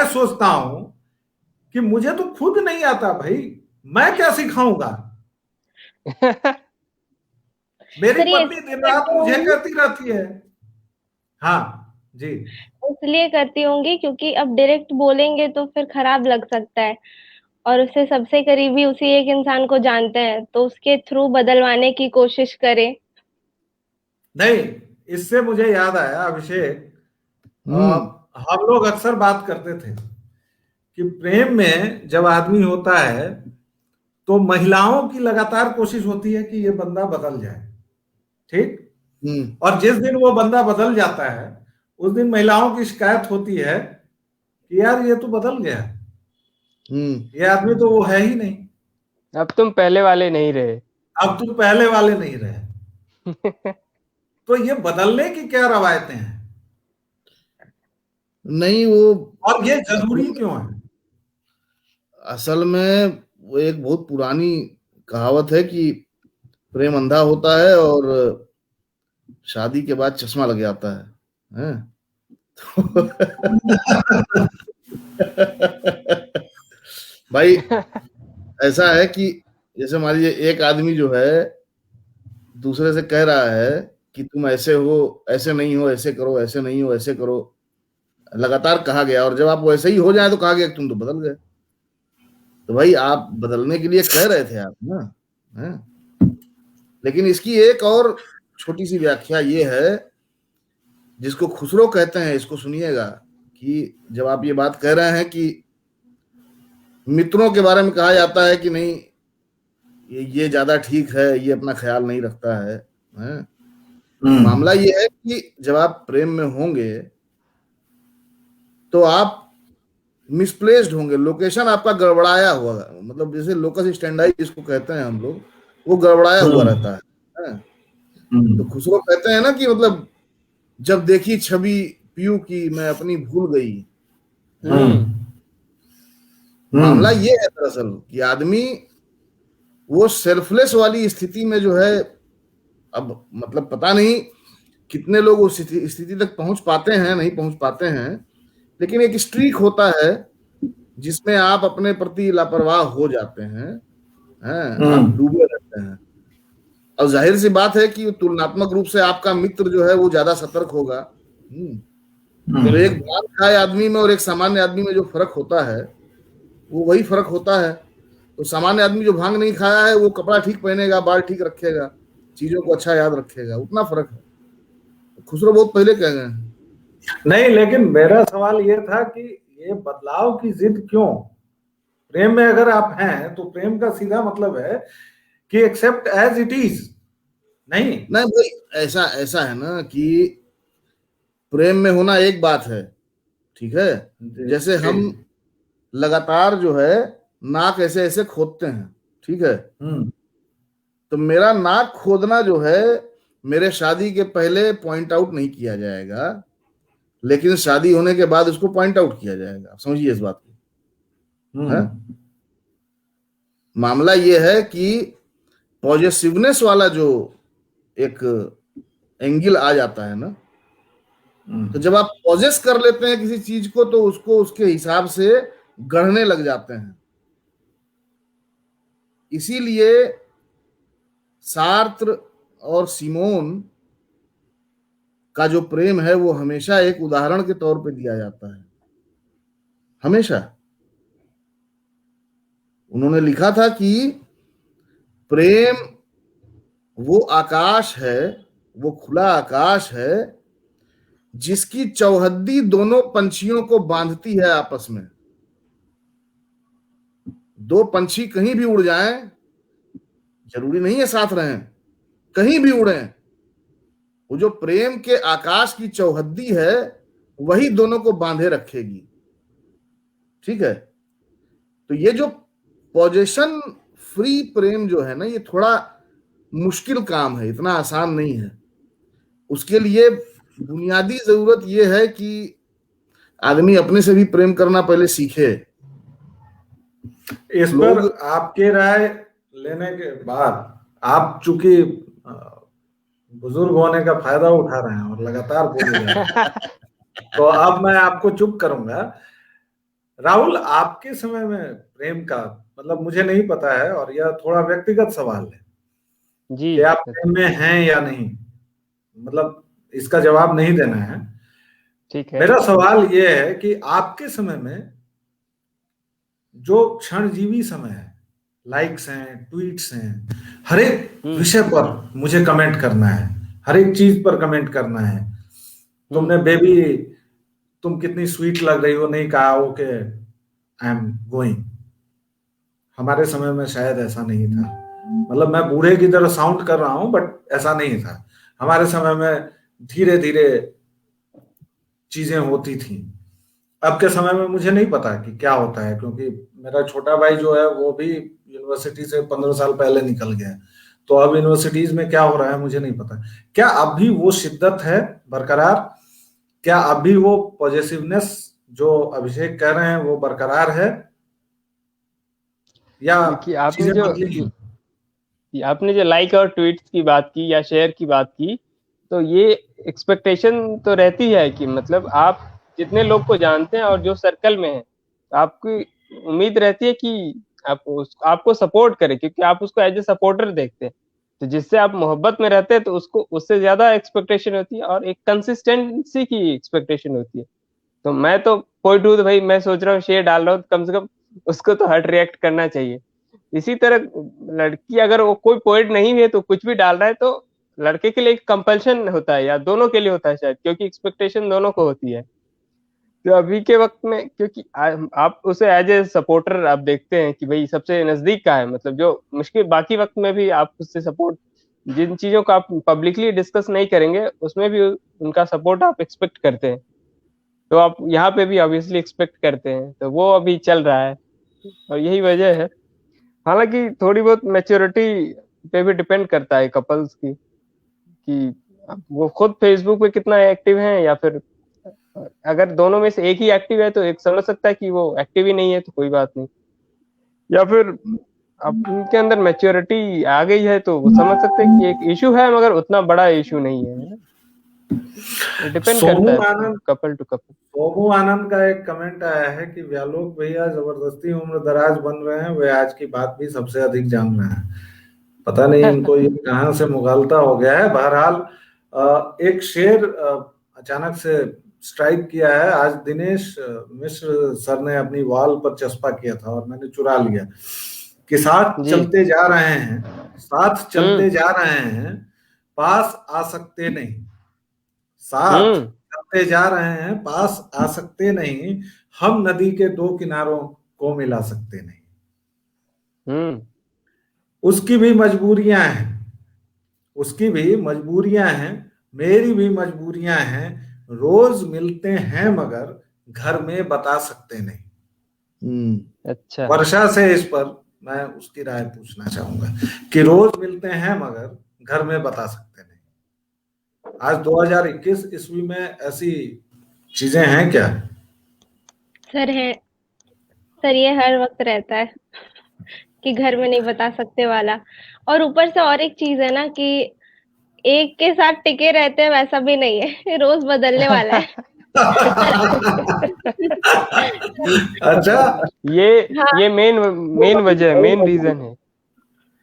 सोचता हूं कि मुझे तो खुद नहीं आता भाई, मैं क्या सिखाऊंगा? मेरी पत्नी दिन रात मुझे कहती रहती है। हाँ जी, इसलिए करती होंगी क्योंकि अब डायरेक्ट बोलेंगे तो फिर खराब लग सकता है, और उससे सबसे करीबी उसी एक इंसान को जानते हैं, तो उसके थ्रू बदलवाने की कोशिश करें। नहीं, इससे मुझे याद आया अभिषेक, हम लोग अक्सर बात करते थे कि प्रेम में जब आदमी होता है तो महिलाओं की लगातार कोशिश होती है कि ये बंदा बदल जाए, ठीक। और जिस दिन वो बंदा बदल जाता है उस दिन महिलाओं की शिकायत होती है कि यार ये तो बदल गया, ये आदमी तो वो है ही नहीं, अब तुम पहले वाले नहीं रहे। अब तुम पहले वाले नहीं रहे। तो ये बदलने की क्या रवायतें हैं? नहीं, वो और ये जरूरी क्यों है? असल में वो एक बहुत पुरानी कहावत है कि प्रेम अंधा होता है और शादी के बाद चश्मा लग जाता है, हैं? भाई ऐसा है कि जैसे मान लीजिए एक आदमी जो है दूसरे से कह रहा है कि तुम ऐसे हो, ऐसे नहीं हो, ऐसे करो, ऐसे नहीं हो, ऐसे करो, लगातार कहा गया, और जब आप वैसे ही हो जाए तो कहा गया कि तुम तो बदल गए। तो भाई आप बदलने के लिए कह रहे थे आप ना, हैं? लेकिन इसकी एक और छोटी सी व्याख्या ये है जिसको खुसरो कहते हैं, इसको सुनिएगा, कि जब आप ये बात कह रहे हैं कि मित्रों के बारे में कहा जाता है कि नहीं ये ज्यादा ठीक है, ये अपना ख्याल नहीं रखता है, हैं? मामला ये है कि जब आप प्रेम में होंगे तो आप मिसप्लेस्ड होंगे, लोकेशन आपका गड़बड़ाया हुआ, मतलब जैसे लोकस स्टैंडाई जिसको कहते हैं हम लोग, वो गड़बड़ाया हुआ रहता है। तो खुसरो कहते हैं ना कि मतलब जब देखी छवि पीयू की मैं अपनी भूल गई। मामला ये है दरअसल कि आदमी वो सेल्फलेस वाली स्थिति में जो है, अब मतलब पता नहीं कितने लोग उस स्थिति तक पहुंच पाते हैं, नहीं पहुंच पाते हैं, लेकिन एक स्ट्रीक होता है जिसमें आप अपने प्रति लापरवाह हो जाते हैं, आप डूबे रहते हैं। और जाहिर सी बात है कि तुलनात्मक रूप से आपका मित्र जो है वो ज्यादा सतर्क होगा। तो एक भान खाए आदमी में और एक सामान्य आदमी में जो फर्क होता है वो वही फर्क होता है। तो सामान्य आदमी जो भांग नहीं खाया है वो कपड़ा ठीक पहनेगा, बाल ठीक रखेगा, चीजों को अच्छा याद रखेगा, उतना फर्क है। खुसरो बहुत पहले कह गए हैं। नहीं, लेकिन मेरा सवाल ये था कि ये बदलाव की जिद क्यों? प्रेम में अगर आप हैं तो प्रेम का सीधा मतलब है कि एक्सेप्ट एज इट इज। नहीं भाई, ऐसा ऐसा है ना कि प्रेम में होना एक बात है, ठीक है। जैसे हम लगातार जो है नाक ऐसे ऐसे खोदते हैं, ठीक है। तो मेरा नाक खोदना जो है मेरे शादी के पहले पॉइंट आउट नहीं किया जाएगा, लेकिन शादी होने के बाद उसको पॉइंट आउट किया जाएगा। आप समझिए इस बात को। है मामला ये है कि पॉजिटिवनेस वाला जो एक एंगल आ जाता है ना, तो जब आप पॉजेस कर लेते हैं किसी चीज को तो उसको उसके हिसाब से गढ़ने लग जाते हैं। इसीलिए सार्त्र और सिमोन का जो प्रेम है वो हमेशा एक उदाहरण के तौर पे दिया जाता है। हमेशा उन्होंने लिखा था कि प्रेम वो आकाश है, वो खुला आकाश है जिसकी चौहद्दी दोनों पंछियों को बांधती है आपस में। दो पंछी कहीं भी उड़ जाएं, जरूरी नहीं है साथ रहें, कहीं भी उड़े, वो जो प्रेम के आकाश की चौहद्दी है वही दोनों को बांधे रखेगी, ठीक है। तो ये जो पोजेशन फ्री प्रेम जो है ना, ये थोड़ा मुश्किल काम है, इतना आसान नहीं है। उसके लिए बुनियादी जरूरत ये है कि आदमी अपने से भी प्रेम करना पहले सीखे। इस पर आपकी राय लेने के बाद, आप चूंकि बुजुर्ग होने का फायदा उठा रहे हैं और लगातार बोले जा रहे हैं तो अब मैं आपको चुप करूंगा। राहुल, आपके समय में प्रेम का मतलब मुझे नहीं पता है और यह थोड़ा व्यक्तिगत सवाल है जी, कि आप प्रेम में हैं या नहीं, मतलब इसका जवाब नहीं देना है, ठीक है। मेरा सवाल यह है कि आपके समय में जो क्षणजीवी समय है, लाइक्स हैं, ट्वीट्स हैं, हर एक विषय पर मुझे कमेंट करना है, हर एक चीज पर कमेंट करना है। तुमने बेबी तुम कितनी स्वीट लग रही हो नहीं कहा हो कि आई एम गोइंग। हमारे समय में शायद ऐसा नहीं था, मतलब मैं बूढ़े की तरह साउंड कर रहा हूं बट ऐसा नहीं था। हमारे समय में धीरे धीरे चीजें होती थी। अब के समय में मुझे नहीं पता कि क्या होता है, क्योंकि मेरा छोटा भाई जो है वो भी यूनिवर्सिटी से 15 साल पहले निकल गया, तो अब यूनिवर्सिटीज में क्या हो रहा है मुझे नहीं पता। क्या अब भी वो शिद्दत है बरकरार? क्या अब भी वो पॉजिटिवनेस जो अभिषेक कह रहे हैं वो बरकरार है, या आपने जो लाइक और ट्वीट्स की बात की या शेयर की बात की, तो ये एक्सपेक्टेशन तो रहती है कि मतलब आप जितने लोग को जानते हैं और जो सर्कल में है, आपकी उम्मीद रहती है कि आपको सपोर्ट करे, क्योंकि आप उसको एज ए सपोर्टर देखते हैं। तो जिससे आप मोहब्बत में रहते हैं तो उसको उससे ज्यादा एक्सपेक्टेशन होती है और एक कंसिस्टेंसी की एक्सपेक्टेशन होती है। तो मैं तो कोई टू भाई मैं सोच रहा हूँ शेयर डाल रहा हूँ, कम से कम उसको तो हर्ट रिएक्ट करना चाहिए। इसी तरह लड़की अगर वो कोई पोइट नहीं है तो कुछ भी डाल रहा है, तो लड़के के लिए एक कंपल्शन होता है या दोनों के लिए होता है शायद, क्योंकि एक्सपेक्टेशन दोनों को होती है। तो अभी के वक्त में क्योंकि आप उसे एज ए सपोर्टर आप देखते हैं कि भाई सबसे नजदीक का है, मतलब जो मुश्किल बाकी वक्त में भी आप उससे सपोर्ट, जिन चीजों को आप पब्लिकली डिस्कस नहीं करेंगे उसमें भी उनका सपोर्ट आप एक्सपेक्ट करते हैं, तो आप यहाँ पे भी ऑब्वियसली एक्सपेक्ट करते हैं। तो वो अभी चल रहा है और यही वजह है। हालांकि थोड़ी बहुत मैच्योरिटी पे भी डिपेंड करता है कपल्स की, कि वो खुद फेसबुक पे कितना एक्टिव हैं, या फिर अगर दोनों में से एक ही एक्टिव है तो एक समझ सकता है कि वो एक्टिव ही नहीं है तो कोई बात नहीं, या फिर अब उनके अंदर मैच्योरिटी आ गई है तो वो समझ सकते हैं कि एक इशू है मगर उतना बड़ा इशू नहीं है। डिपेंड करता है कपल टू कपल। सोमू आनंद का एक कमेंट आया है कि व्यालोक भैया जबरदस्ती उम्र दराज बन रहे हैं, वे आज की बात भी सबसे अधिक जान रहे हैं। पता नहीं इनको ये कहां से मुगालता हो गया है। बहरहाल एक शेर अचानक से स्ट्राइक किया है। आज दिनेश मिश्र सर ने अपनी वॉल पर चस्पा किया था और मैंने चुरा लिया। कि साथ जी। चलते जा रहे हैं, साथ चलते जा रहे हैं, पास आ सकते नहीं। साथ चलते जा रहे हैं, पास आ सकते नहीं, हम नदी के दो किनारों को मिला सकते नहीं। उसकी भी मजबूरियां हैं, उसकी भी मजबूरियां हैं, मेरी भी मजबूरियां हैं, रोज मिलते हैं मगर घर में बता सकते नहीं। अच्छा। वर्षा से इस पर मैं उसकी राय पूछना चाहूंगा कि रोज मिलते हैं मगर घर में बता सकते नहीं। आज 2021 ईस्वी में ऐसी चीजें हैं क्या? सर है सर, ये हर वक्त रहता है कि घर में नहीं बता सकते वाला। और ऊपर से और एक चीज है ना कि एक के साथ टिके रहते हैं वैसा भी नहीं है, रोज बदलने वाला है। अच्छा, हाँ, ये मेन वजह है, मेन रीजन है।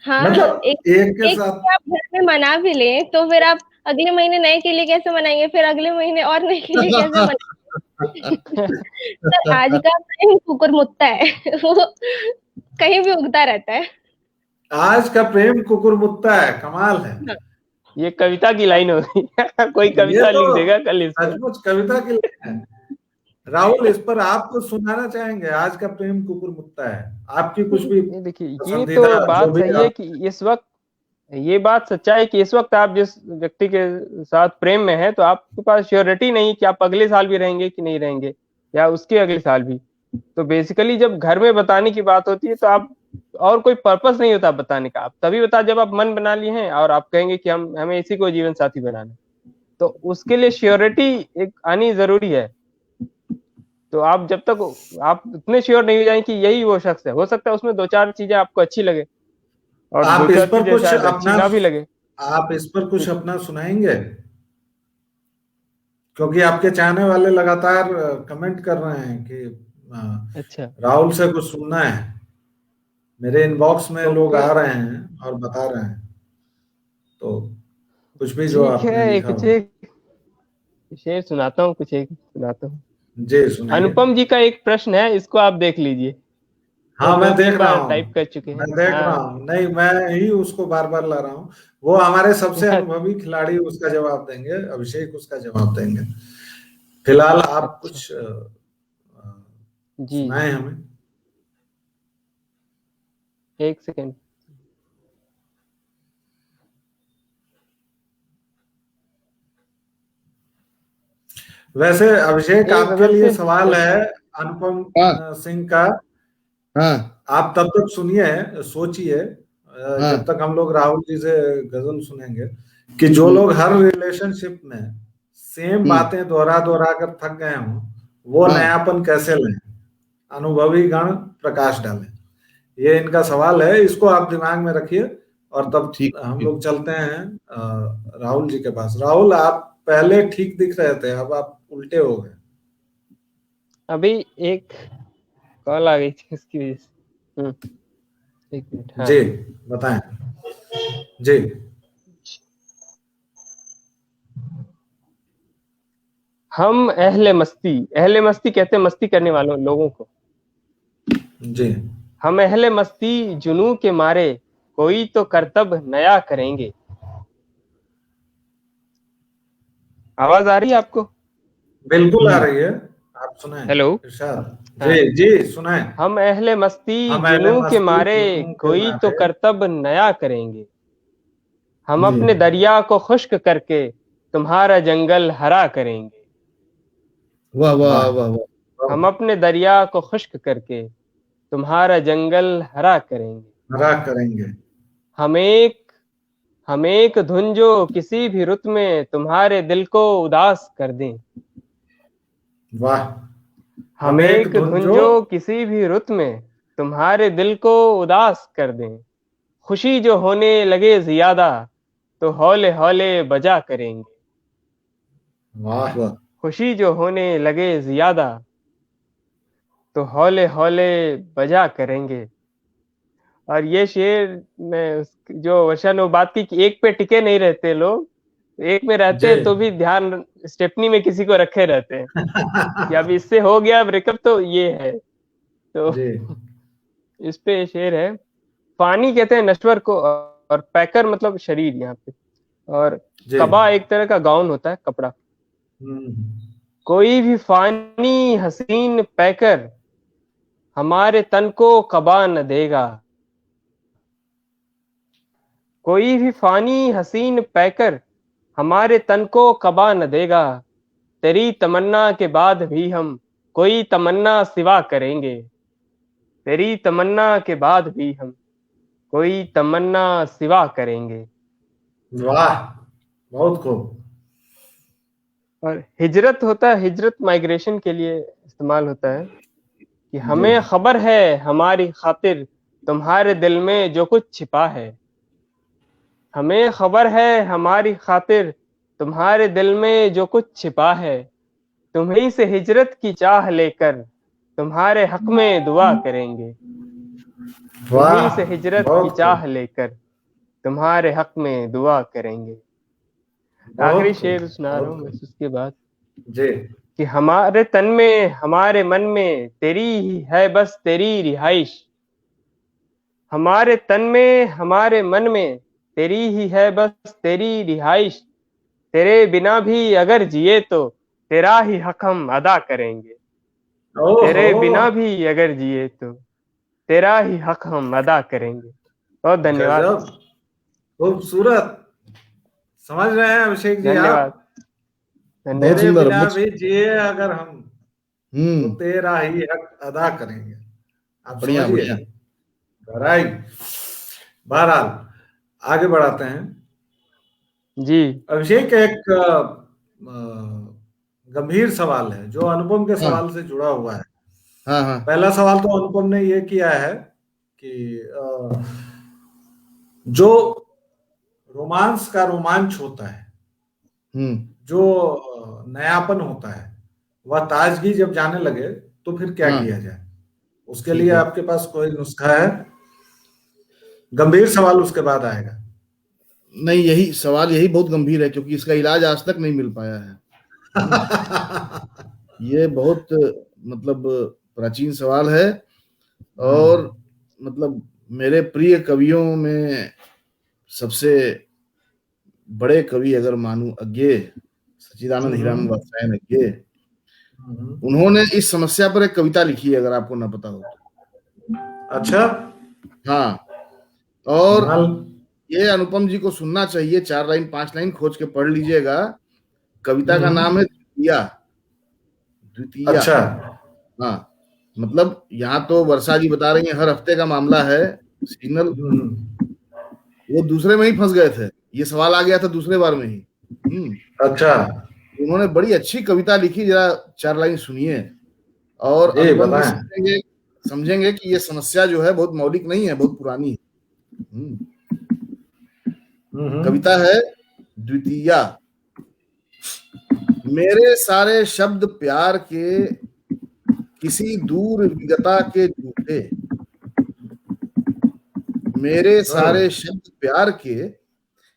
हाँ, मतलब एक एक के एक साथ से आप घर में मना भी लें तो फिर आप अगले महीने नए के लिए कैसे मनाएंगे, फिर अगले महीने और नए के लिए कैसे मनाएंगे? सर, आज का प्रेम कुकुर मुत्ता है। वो कहीं भी उगता रहता है। आज का प्रेम कुकुर मुत्ता है, कमाल है। हाँ, ये कविता की लाइन होगी। कोई ये कविता तो लिख देगा कल इस पर। सचमुच कविता की लाइन है। राहुल, इस पर आप कुछ सुनाना चाहेंगे? आज का प्रेम कुकुर मुत्ता है, आपकी कुछ भी ये देखिए, ये पसंदीदा तो जो बात भी सही है कि इस वक्त, ये बात सच्चाई है कि इस वक्त आप जिस व्यक्ति के साथ प्रेम में है तो आपके पास श्योरिटी नहीं कि आप अगले साल भी रहेंगे कि नहीं रहेंगे, या उसके अगले साल भी। तो बेसिकली जब घर में बताने की बात होती है तो आप, और कोई पर्पस नहीं होता बताने का, आप तभी बता जब आप मन बना लिए हैं और आप कहेंगे कि हमें इसी को जीवन साथी बनाना है। तो उसके लिए श्योरिटी एक आनी जरूरी है। तो आप जब तक आप इतने श्योर नहीं हो जाएं कि यही वो शख्स है, हो सकता है उसमें दो चार चीजें आपको अच्छी लगे और दो आप इस चार पर चीजें कुछ शायद अच्छी अपना ना भी लगे। आप इस पर कुछ अपना सुनाएंगे? क्योंकि आपके चाहने वाले लगातार कमेंट कर रहे हैं कि अच्छा, राहुल से कुछ सुनना है। मेरे इनबॉक्स में लोग ओके, आ रहे हैं और बता रहे हैं, तो कुछ भी जो ठीक आपने है, लिखा कुछ हो। एक शेर सुनाता हूँ, कुछ एक सुनाता हूँ। जी सुनाइए। अनुपम जी का एक प्रश्न है, इसको आप देख लीजिए। वो हाँ, मैं दो देख तीन रहा बार टाइप हूँ, कर चुके मैं हैं। देख रहा हाँ। हूँ। नहीं, मैं ही उसको बार बार ला रहा हूँ। वो हमारे सबसे अनुभवी खिलाड़ी उसका जवाब देंगे, अभिषेक उसका जवाब देंगे। फिलहाल आप अच्छा कुछ जी, सुनाए हमें। एक सेकेंड। वैसे अभिषेक, एक आपके गजल लिए से सवाल चल। है अनुपम हाँ सिंह का। हाँ आप तब तक सुनिए, सोचिए, हाँ जब तक हम लोग राहुल जी से गजल सुनेंगे, कि जो हम्म लोग हर रिलेशनशिप में सेम हम्म बातें दोहरा दोहरा कर थक गए हों, वो हाँ नयापन कैसे लें? अनुभवी गण प्रकाश डालें। ये इनका सवाल है, इसको आप दिमाग में रखिए। और तब ठीक हम ठीक। लोग चलते हैं राहुल जी के पास। राहुल, आप पहले ठीक दिख रहे थे, अब आप उल्टे हो गए। अभी एक कॉल आ गई थी उसकी वजह से। एक मिनट। हाँ। जी बताएं। जी हम अहले मस्ती कहते हैं मस्ती करने वालों लोगों को। जी हम अहले मस्ती जुनू के मारे कोई तो करतब नया करेंगे। आवाज आ रही है आपको? बिल्कुल आ रही है, आप सुनाएं। हेलो। इरशाद। हाँ। जी जी सुनाएं। हम अहले मस्ती हम अहले जुनू के मस्ती मारे जुनून के कोई तो मारे। करतब नया करेंगे। हम जी अपने दरिया को खुश्क करके तुम्हारा जंगल हरा करेंगे। वाह वाह वाह वाह वाह। हम अपने दरिया को खुश्क करके तुम्हारा जंगल हरा करेंगे। हरा करेंगे। हम एक हम एक धुन जो किसी भी रुत में तुम्हारे दिल को उदास कर दें। वाह। हम हम एक एक धुन धुन जो। जो किसी भी रुत में तुम्हारे दिल को उदास कर दें। खुशी जो होने लगे ज्यादा तो हौले हौले बजा करेंगे। वाह वाह। खुशी जो होने लगे ज्यादा तो हौले हौले बजा करेंगे। और ये शेर में जो वर्षा ने वो बात की कि एक पे टिके नहीं रहते लोग, एक में रहते जी। हैं तो भी ध्यान स्टेपनी में किसी को रखे रहते हैं कि अब इससे हो गया ब्रेकअप तो ये है। तो जी इस पे शेर है। फानी कहते हैं नश्वर को, और पैकर मतलब शरीर यहाँ पे, और जी। कबा एक तरह का गाउन होता है, कपड़ा। कोई भी फानी हसीन पैकर हमारे तन को कबा न देगा। कोई भी फानी हसीन पैकर हमारे तन को कबा न देगा। तेरी तमन्ना के बाद भी हम कोई तमन्ना सिवा करेंगे। तेरी तमन्ना के बाद भी हम कोई तमन्ना सिवा करेंगे। वाह, बहुत खूब। और हिजरत होता है, हिजरत माइग्रेशन के लिए इस्तेमाल होता है कि हमें खबर है हमारी खातिर तुम्हारे दिल में जो कुछ छिपा है। हमें खबर है हमारी खातिर तुम्हारे दिल में जो कुछ छिपा है। तुम्हीं से हिजरत की चाह लेकर तुम्हारे हक में दुआ करेंगे। तुम्हीं से हिजरत की चाह लेकर तुम्हारे हक में दुआ करेंगे। आखिरी शेर सुना रहा हूँ बस उसके बाद जी। कि हमारे तन में हमारे मन में तेरी ही है बस तेरी रिहाइश। हमारे तन में हमारे मन में तेरी ही है बस तेरी रिहाइश। तेरे बिना भी अगर जिए तो तेरा ही हक हम अदा करेंगे। तेरे बिना भी अगर जिए तो तेरा ही हक हम अदा करेंगे। बहुत धन्यवाद। खूबसूरत। समझ रहे हैं अभिषेक जी? धन्यवाद। तेरे बिना भी जिए अगर हम तो तेरा ही हक अदा करेंगे। आप समझिए। बहरहाल आगे बढ़ाते हैं जी। अभिषेक, एक गंभीर सवाल है जो अनुपम के सवाल से जुड़ा हुआ है। पहला सवाल तो अनुपम ने ये किया है कि जो रोमांस का रोमांच होता है, जो नयापन होता है, वह ताजगी जब जाने लगे तो फिर क्या किया जाए? उसके लिए आपके पास कोई नुस्खा है? गंभीर सवाल उसके बाद आएगा। नहीं, यही सवाल यही बहुत गंभीर है क्योंकि इसका इलाज आज तक नहीं मिल पाया है। ये बहुत मतलब प्राचीन सवाल है और मतलब मेरे प्रिय कवियों में सबसे बड़े कवि अगर मानूं अज्ञे, सच्चिदानंद हीरामन वात्स्यायन अज्ञे, उन्होंने इस समस्या पर एक कविता लिखी है, अगर आपको ना पता हो तो। अच्छा। हाँ, और ये अनुपम जी को सुनना चाहिए। 4 लाइन 5 लाइन खोज के पढ़ लीजिएगा। कविता का नाम है द्वितीया। अच्छा। हाँ, मतलब यहाँ तो वर्षा जी बता रही हैं हर हफ्ते का मामला है सिग्नल। वो दूसरे में ही फंस गए थे, ये सवाल आ गया था दूसरे बार में ही। अच्छा। उन्होंने बड़ी अच्छी कविता लिखी, जरा 4 लाइन सुनिए और अनुपम जी समझेंगे कि ये समस्या जो है बहुत मौलिक नहीं है, बहुत पुरानी है। कविता है द्वितीया। मेरे सारे शब्द प्यार के किसी दूर विगता के झूठे। मेरे सारे शब्द प्यार के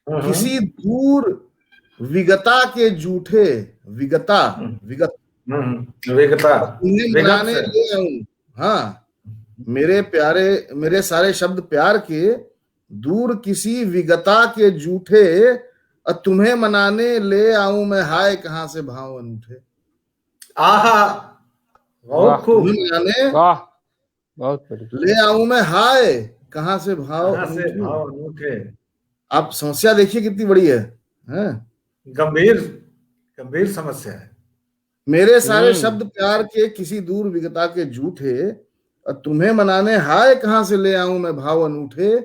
किसी दूर विगता के झूठे। विगता विगत विगता बनाने ले आऊं। हाँ, मेरे सारे शब्द प्यार के दूर किसी विगता के झूठे, और तुम्हें मनाने ले आऊं मैं हाय कहां से भाव अनूठे। आहा, बहुत खूब। वाह, बहुत बढ़िया। ले आऊं मैं हाय कहां से भाव अनूठे। आप समस्या देखिए कितनी बड़ी है, गंभीर समस्या है। मेरे सारे शब्द प्यार के किसी दूर विगता के झूठे, और तुम्हें मनाने हाय कहां से ले आऊं मैं भाव अनूठे।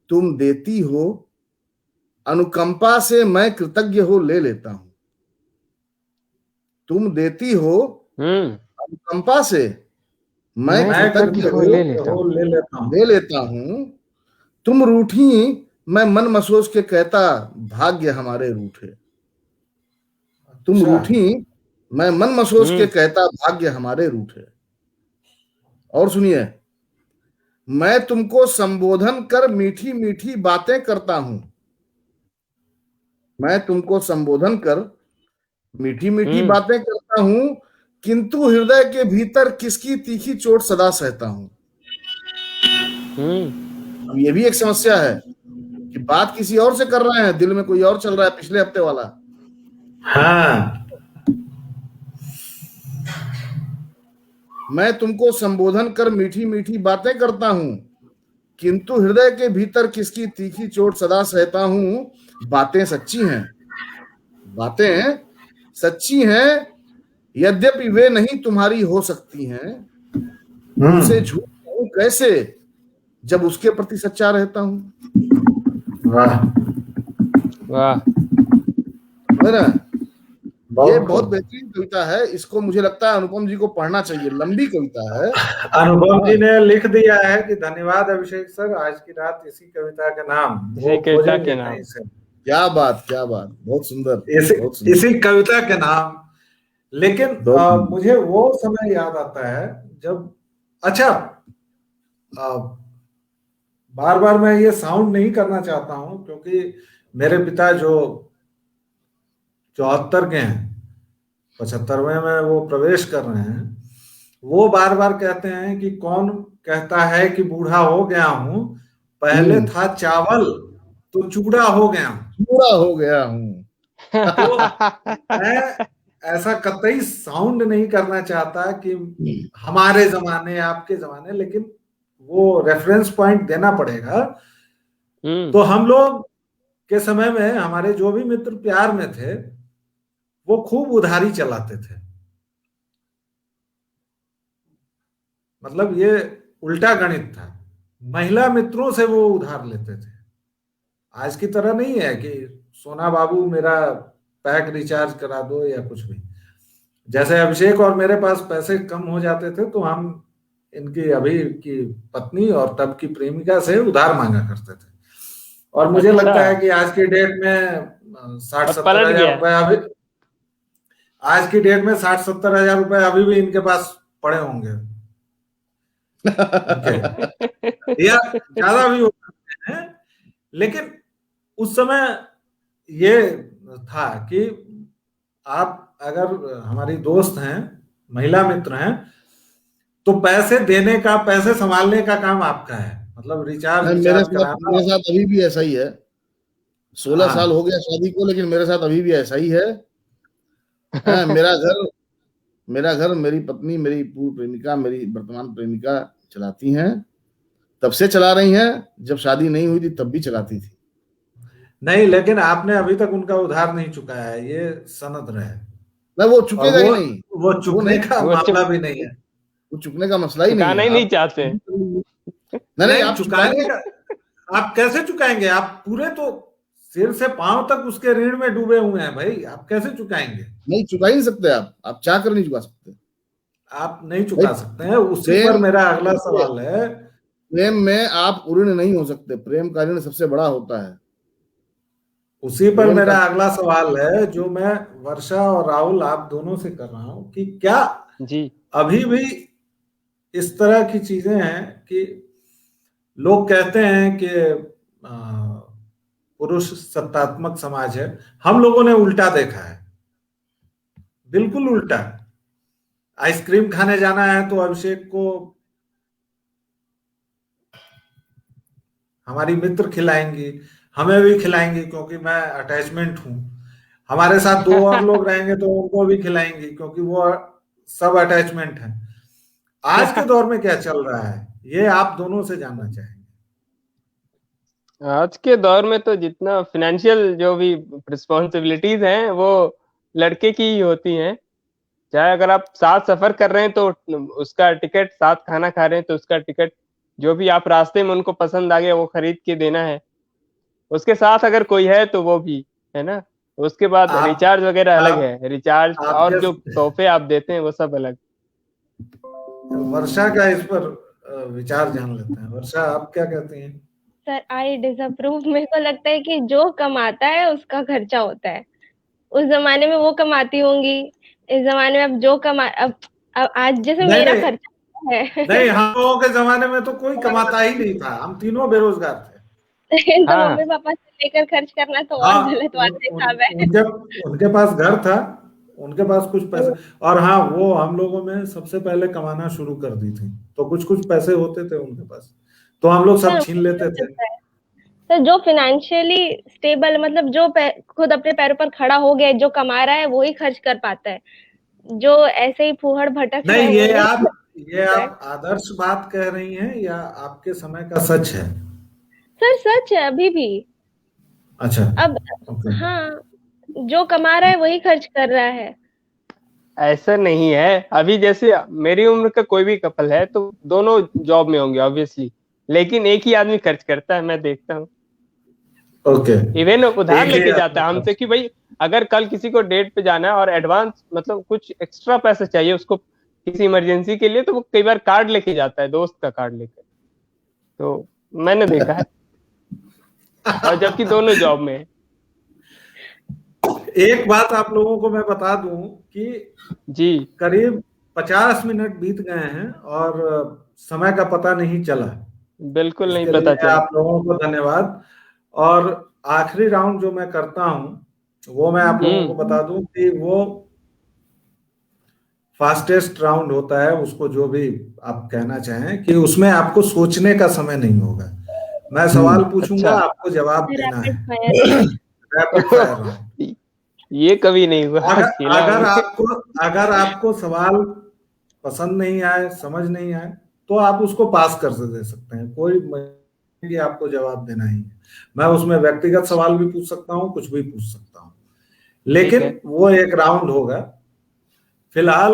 तुम देती हो अनुकंपा से मैं कृतज्ञ हो ले लेता हूं। तुम देती हो अनुकंपा से मैं कृतज्ञ हो ले लेता हूं। तुम रूठी मैं मन मसोस के कहता भाग्य हमारे रूठे। तुम रूठी मैं मन मसोस के कहता भाग्य हमारे रूठे। और सुनिए, मैं तुमको संबोधन कर मीठी मीठी बातें करता हूं। मैं तुमको संबोधन कर मीठी मीठी बातें करता हूं, किंतु हृदय के भीतर किसकी तीखी चोट सदा सहता हूं। अब ये भी एक समस्या है कि बात किसी और से कर रहे हैं, दिल में कोई और चल रहा है, पिछले हफ्ते वाला। हाँ, मैं तुमको संबोधन कर मीठी मीठी बातें करता हूं, किंतु हृदय के भीतर किसकी तीखी चोट सदा सहता हूं। बातें सच्ची हैं, बातें सच्ची हैं, यद्यपि वे नहीं तुम्हारी हो सकती हैं। तुमसे झूठ कहूं कैसे जब उसके प्रति सच्चा रहता हूं। वाह वाह, है ना? ये बहुत खूब। बेहतरीन कविता है। इसको मुझे लगता है अनुपम जी को पढ़ना चाहिए, लंबी कविता है। अनुपम जी ने लिख दिया है कि धन्यवाद अभिषेक सर, आज की रात इसी कविता के नाम इसी वो कविता खोजेंगे के नाम। कहीं से। क्या बात, क्या बात, बहुत सुंदर, बहुत सुंदर। इसी कविता के नाम। लेकिन बहुत मुझे वो समय याद आता है जब, अच्छा, बार बार मैं ये साउंड नहीं करना चाहता हूं क्योंकि मेरे पिता जो 74 के हैं, 75वें में वो प्रवेश कर रहे हैं, वो बार बार कहते हैं कि कौन कहता है कि बूढ़ा हो गया हूं, पहले था चावल तो चूड़ा हो गया हूं। पूरा हो गया हूँ। तो मैं ऐसा कतई साउंड नहीं करना चाहता कि हमारे जमाने आपके जमाने, लेकिन वो रेफरेंस पॉइंट देना पड़ेगा। तो हम लोग के समय में हमारे जो भी मित्र प्यार में थे वो खूब उधारी चलाते थे। मतलब ये उल्टा गणित था, महिला मित्रों से वो उधार लेते थे। आज की तरह नहीं है कि सोना बाबू मेरा पैक रिचार्ज करा दो या कुछ भी। जैसे अभिषेक और मेरे पास पैसे कम हो जाते थे तो हम इनकी अभी की पत्नी और तब की प्रेमिका से उधार मांगा करते थे। और मुझे अच्छा। लगता है कि आज की डेट में 60-70 पलट हजार गया। रुपए अभी, आज की डेट में 60-70 हजार रुपए अभी भी इनके पास पड़े होंगे इनके, या ज्यादा भी हो सकते हैं। लेकिन उस समय ये था कि आप अगर हमारी दोस्त हैं, महिला मित्र हैं, तो पैसे देने का, पैसे संभालने का काम आपका है। मतलब रिचार्ज रिचार्ज कराना। मेरे साथ अभी भी ऐसा ही है। 16 साल हो गया शादी को, लेकिन मेरे साथ अभी भी ऐसा ही है। मेरा घर मेरी पत्नी, मेरी पूर्व प्रेमिका, मेरी वर्तमान प्रेमिका चलाती हैं। तब से चला रही हैं, जब शादी नहीं हुई थी तब भी चलाती थी। नहीं, लेकिन आपने अभी तक उनका उधार नहीं चुकाया है, ये सनद रहे। नहीं, वो और चुकेगा ही नहीं। वो चुकने का वो मामला भी नहीं है। वो चुकने का मसला ही नहीं चुकाना है। ही नहीं चाहते। नहीं, आप चुकाने का, आप कैसे चुकाएंगे? आप पूरे तो सिर से पांव तक उसके ऋण में डूबे हुए हैं भाई, आप कैसे चुकाएंगे? नहीं चुका ही नहीं सकते। आप चाह कर नहीं चुका सकते। आप नहीं चुका सकते हैं। उसी पर प्रेम मेरा अगला सवाल है। प्रेम में आप ऋण नहीं हो सकते। प्रेम का ऋण सबसे बड़ा होता है। उसी पर प्रेम मेरा का अगला सवाल है जो मैं वर्षा और राहुल आप दोनों से कर रहा हूं कि क्या जी। अभी भी इस तरह की चीजें हैं कि लोग कहते हैं कि पुरुष सत्तात्मक समाज है। हम लोगों ने उल्टा देखा है, बिल्कुल उल्टा। आइसक्रीम खाने जाना है तो अभिषेक को हमारी मित्र खिलाएंगी, हमें भी खिलाएंगी क्योंकि मैं अटैचमेंट हूं। हमारे साथ 2 और लोग रहेंगे तो उनको भी खिलाएंगी क्योंकि वो सब अटैचमेंट है। आज के दौर में क्या चल रहा है ये आप दोनों से जानना चाहेंगे। आज के दौर में तो जितना फिनेंशियल जो भी रिस्पॉन्सिबिलिटीज हैं वो लड़के की ही होती हैं। चाहे अगर आप साथ सफर कर रहे हैं तो उसका टिकट, साथ खाना खा रहे हैं तो उसका टिकट, जो भी आप रास्ते में उनको पसंद आ गया वो खरीद के देना है। उसके साथ अगर कोई है तो वो भी है ना। उसके बाद रिचार्ज वगैरह अलग है, रिचार्ज और जो तोहफे आप देते हैं वो सब अलग। वर्षा का इस पर विचार जान लेते हैं। वर्षा, आप क्या कहती हैं? Sir I disapprove. मेरे को लगता है कि जो कमाता है उसका खर्चा होता है। उस जमाने में वो कमाती होंगी, इस जमाने में अब जो अब आज जैसे नहीं मेरा नहीं खर्चा है। नहीं, हम लोगों के जमाने में तो कोई कमाता ही नहीं था, हम तीनों बेरोजगार थे। तो हाँ, मम्मी पापा से लेकर खर्च करना तो और हाँ, गलत बात है साहब है। उनके पास घर था, उनके पास कुछ पैसे। और हाँ, वो हम लोगों में सबसे पहले कमाना शुरू कर दी थी तो कुछ कुछ पैसे होते थे उनके पास, तो हम लोग सब सर छीन लेते थे। सर जो फाइनेंशियली स्टेबल, मतलब जो खुद अपने पैरों पर खड़ा हो गया, जो कमा रहा है वही खर्च कर पाता है। जो ऐसे ही फूहड़ भटक रहा नहीं, है वो ये नहीं आप कर ये सकता है। आप आदर्श बात कह रही हैं या आपके समय का सच है? सर सच है अभी भी। अच्छा। अब ओके। हाँ, जो कमा रहा है वही खर्च कर रहा है। ऐसा नहीं है, अभी जैसे मेरी उम्र का कोई भी कपल है तो दोनों जॉब में होंगे ऑब्वियसली, लेकिन एक ही आदमी खर्च करता है, मैं देखता हूँ। ओके। इवन उधार एक ही लेके जाता आदमी है खर्च। हमसे कि भाई अगर कल किसी को डेट पे जाना है और एडवांस मतलब कुछ एक्स्ट्रा पैसा चाहिए उसको किसी इमरजेंसी के लिए, तो वो कई बार कार्ड लेके जाता है, दोस्त का कार्ड लेकर। तो मैंने देखा है, और जबकि दोनों जॉब में है। एक बात आप लोगों को मैं बता दूं कि जी करीब 50 मिनट बीत गए हैं और समय का पता नहीं चला। बिल्कुल नहीं इसके पता लिए चला। आप लोगों को धन्यवाद। और आखिरी राउंड जो मैं करता हूं वो मैं आप लोगों को बता दूं कि वो फास्टेस्ट राउंड होता है। उसको जो भी आप कहना चाहें कि उसमें आपको सोचने का समय नहीं होगा। मैं सवाल पूछूंगा, अच्छा। आपको जवाब देना रैपिड है। Fire round. Rapid fire round. ये कभी नहीं हुआ, अगर खेला अगर हमने। आपको अगर आपको सवाल पसंद नहीं आए, समझ नहीं आए, तो आप उसको पास कर दे सकते हैं। कोई कि आपको जवाब देना ही है। मैं उसमें व्यक्तिगत सवाल भी पूछ सकता हूँ, कुछ भी पूछ सकता हूँ, ठीक है। लेकिन वो एक राउंड होगा। फिलहाल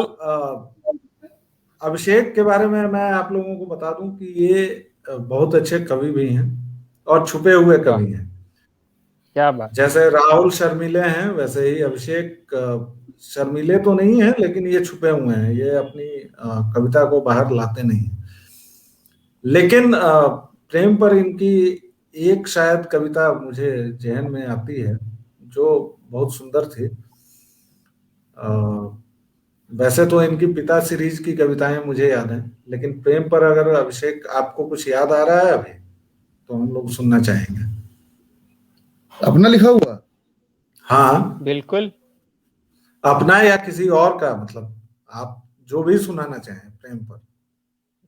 अभिषेक के बारे में मैं आप लोगों को बता दूं कि ये बहुत अच्छे कवि भी हैं और छुपे हुए वाह, कवि हैं। क्या बात। जैसे राहुल शर्मिले हैं वैसे ही अभिषेक शर्मिले तो नहीं है, लेकिन ये छुपे हुए हैं। ये अपनी कविता को बाहर लाते नहीं। लेकिन प्रेम पर इनकी एक शायद कविता मुझे जहन में आती है जो बहुत सुंदर थी। अ, वैसे तो इनकी पिता सीरीज की कविताएं मुझे याद हैं, लेकिन प्रेम पर अगर अभिषेक आपको कुछ याद आ रहा है अभी, तो हम लोग सुनना चाहेंगे। अपना लिखा हुआ? हाँ, बिल्कुल। अपना या किसी और का, मतलब आप जो भी सुनाना चाहें प्रेम पर।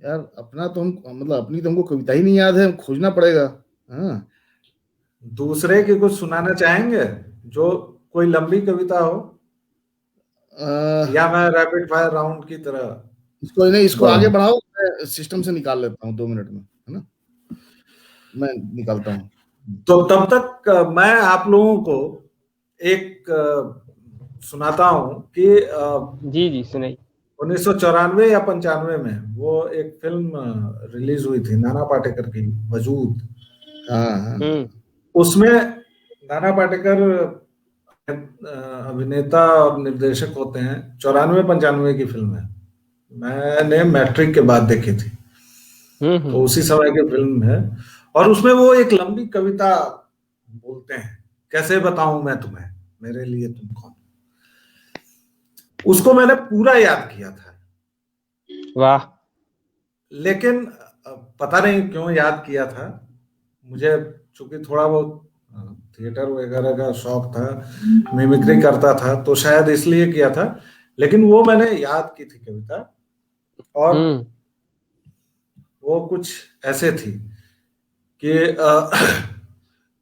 यार अपना तो हम मतलब अपनी तो हमको कविता ही नहीं याद है, खोजना पड़ेगा। हाँ। दूसरे की कुछ सुनाना चाहेंगे, जो कोई लंबी कविता हो, अह, या मैं रैपिड फायर राउंड की तरह इसको नहीं, इसको आगे बढ़ाऊं? बढ़ाओ, मैं सिस्टम से निकाल लेता हूँ 2 मिनट में, है ना? मैं निकालता हूँ। तो तब तक मैं आप लोगों को एक सुनाता हूं कि जी जी सुनाई। 1994 या 95 में वो एक फिल्म रिलीज हुई थी नाना पाटेकर की, वजूद। हाँ हाँ। उसमें नाना पाटेकर अभिनेता और निर्देशक होते हैं। 94-95 की फिल्म है। मैंने मैट्रिक के बाद देखी थी, तो उसी समय की फिल्म है। और उसमें वो एक लंबी कविता बोलते हैं, कैसे बताऊं मैं तुम्हें, मेरे लिए तुम कौन। उसको मैंने पूरा याद किया था, वाह। लेकिन पता नहीं क्यों याद किया था। मुझे चूंकि थोड़ा बहुत थिएटर वगैरह का शौक था, मिमिक्री करता था, तो शायद इसलिए किया था। लेकिन वो मैंने याद की थी कविता, और वो कुछ ऐसे थी कि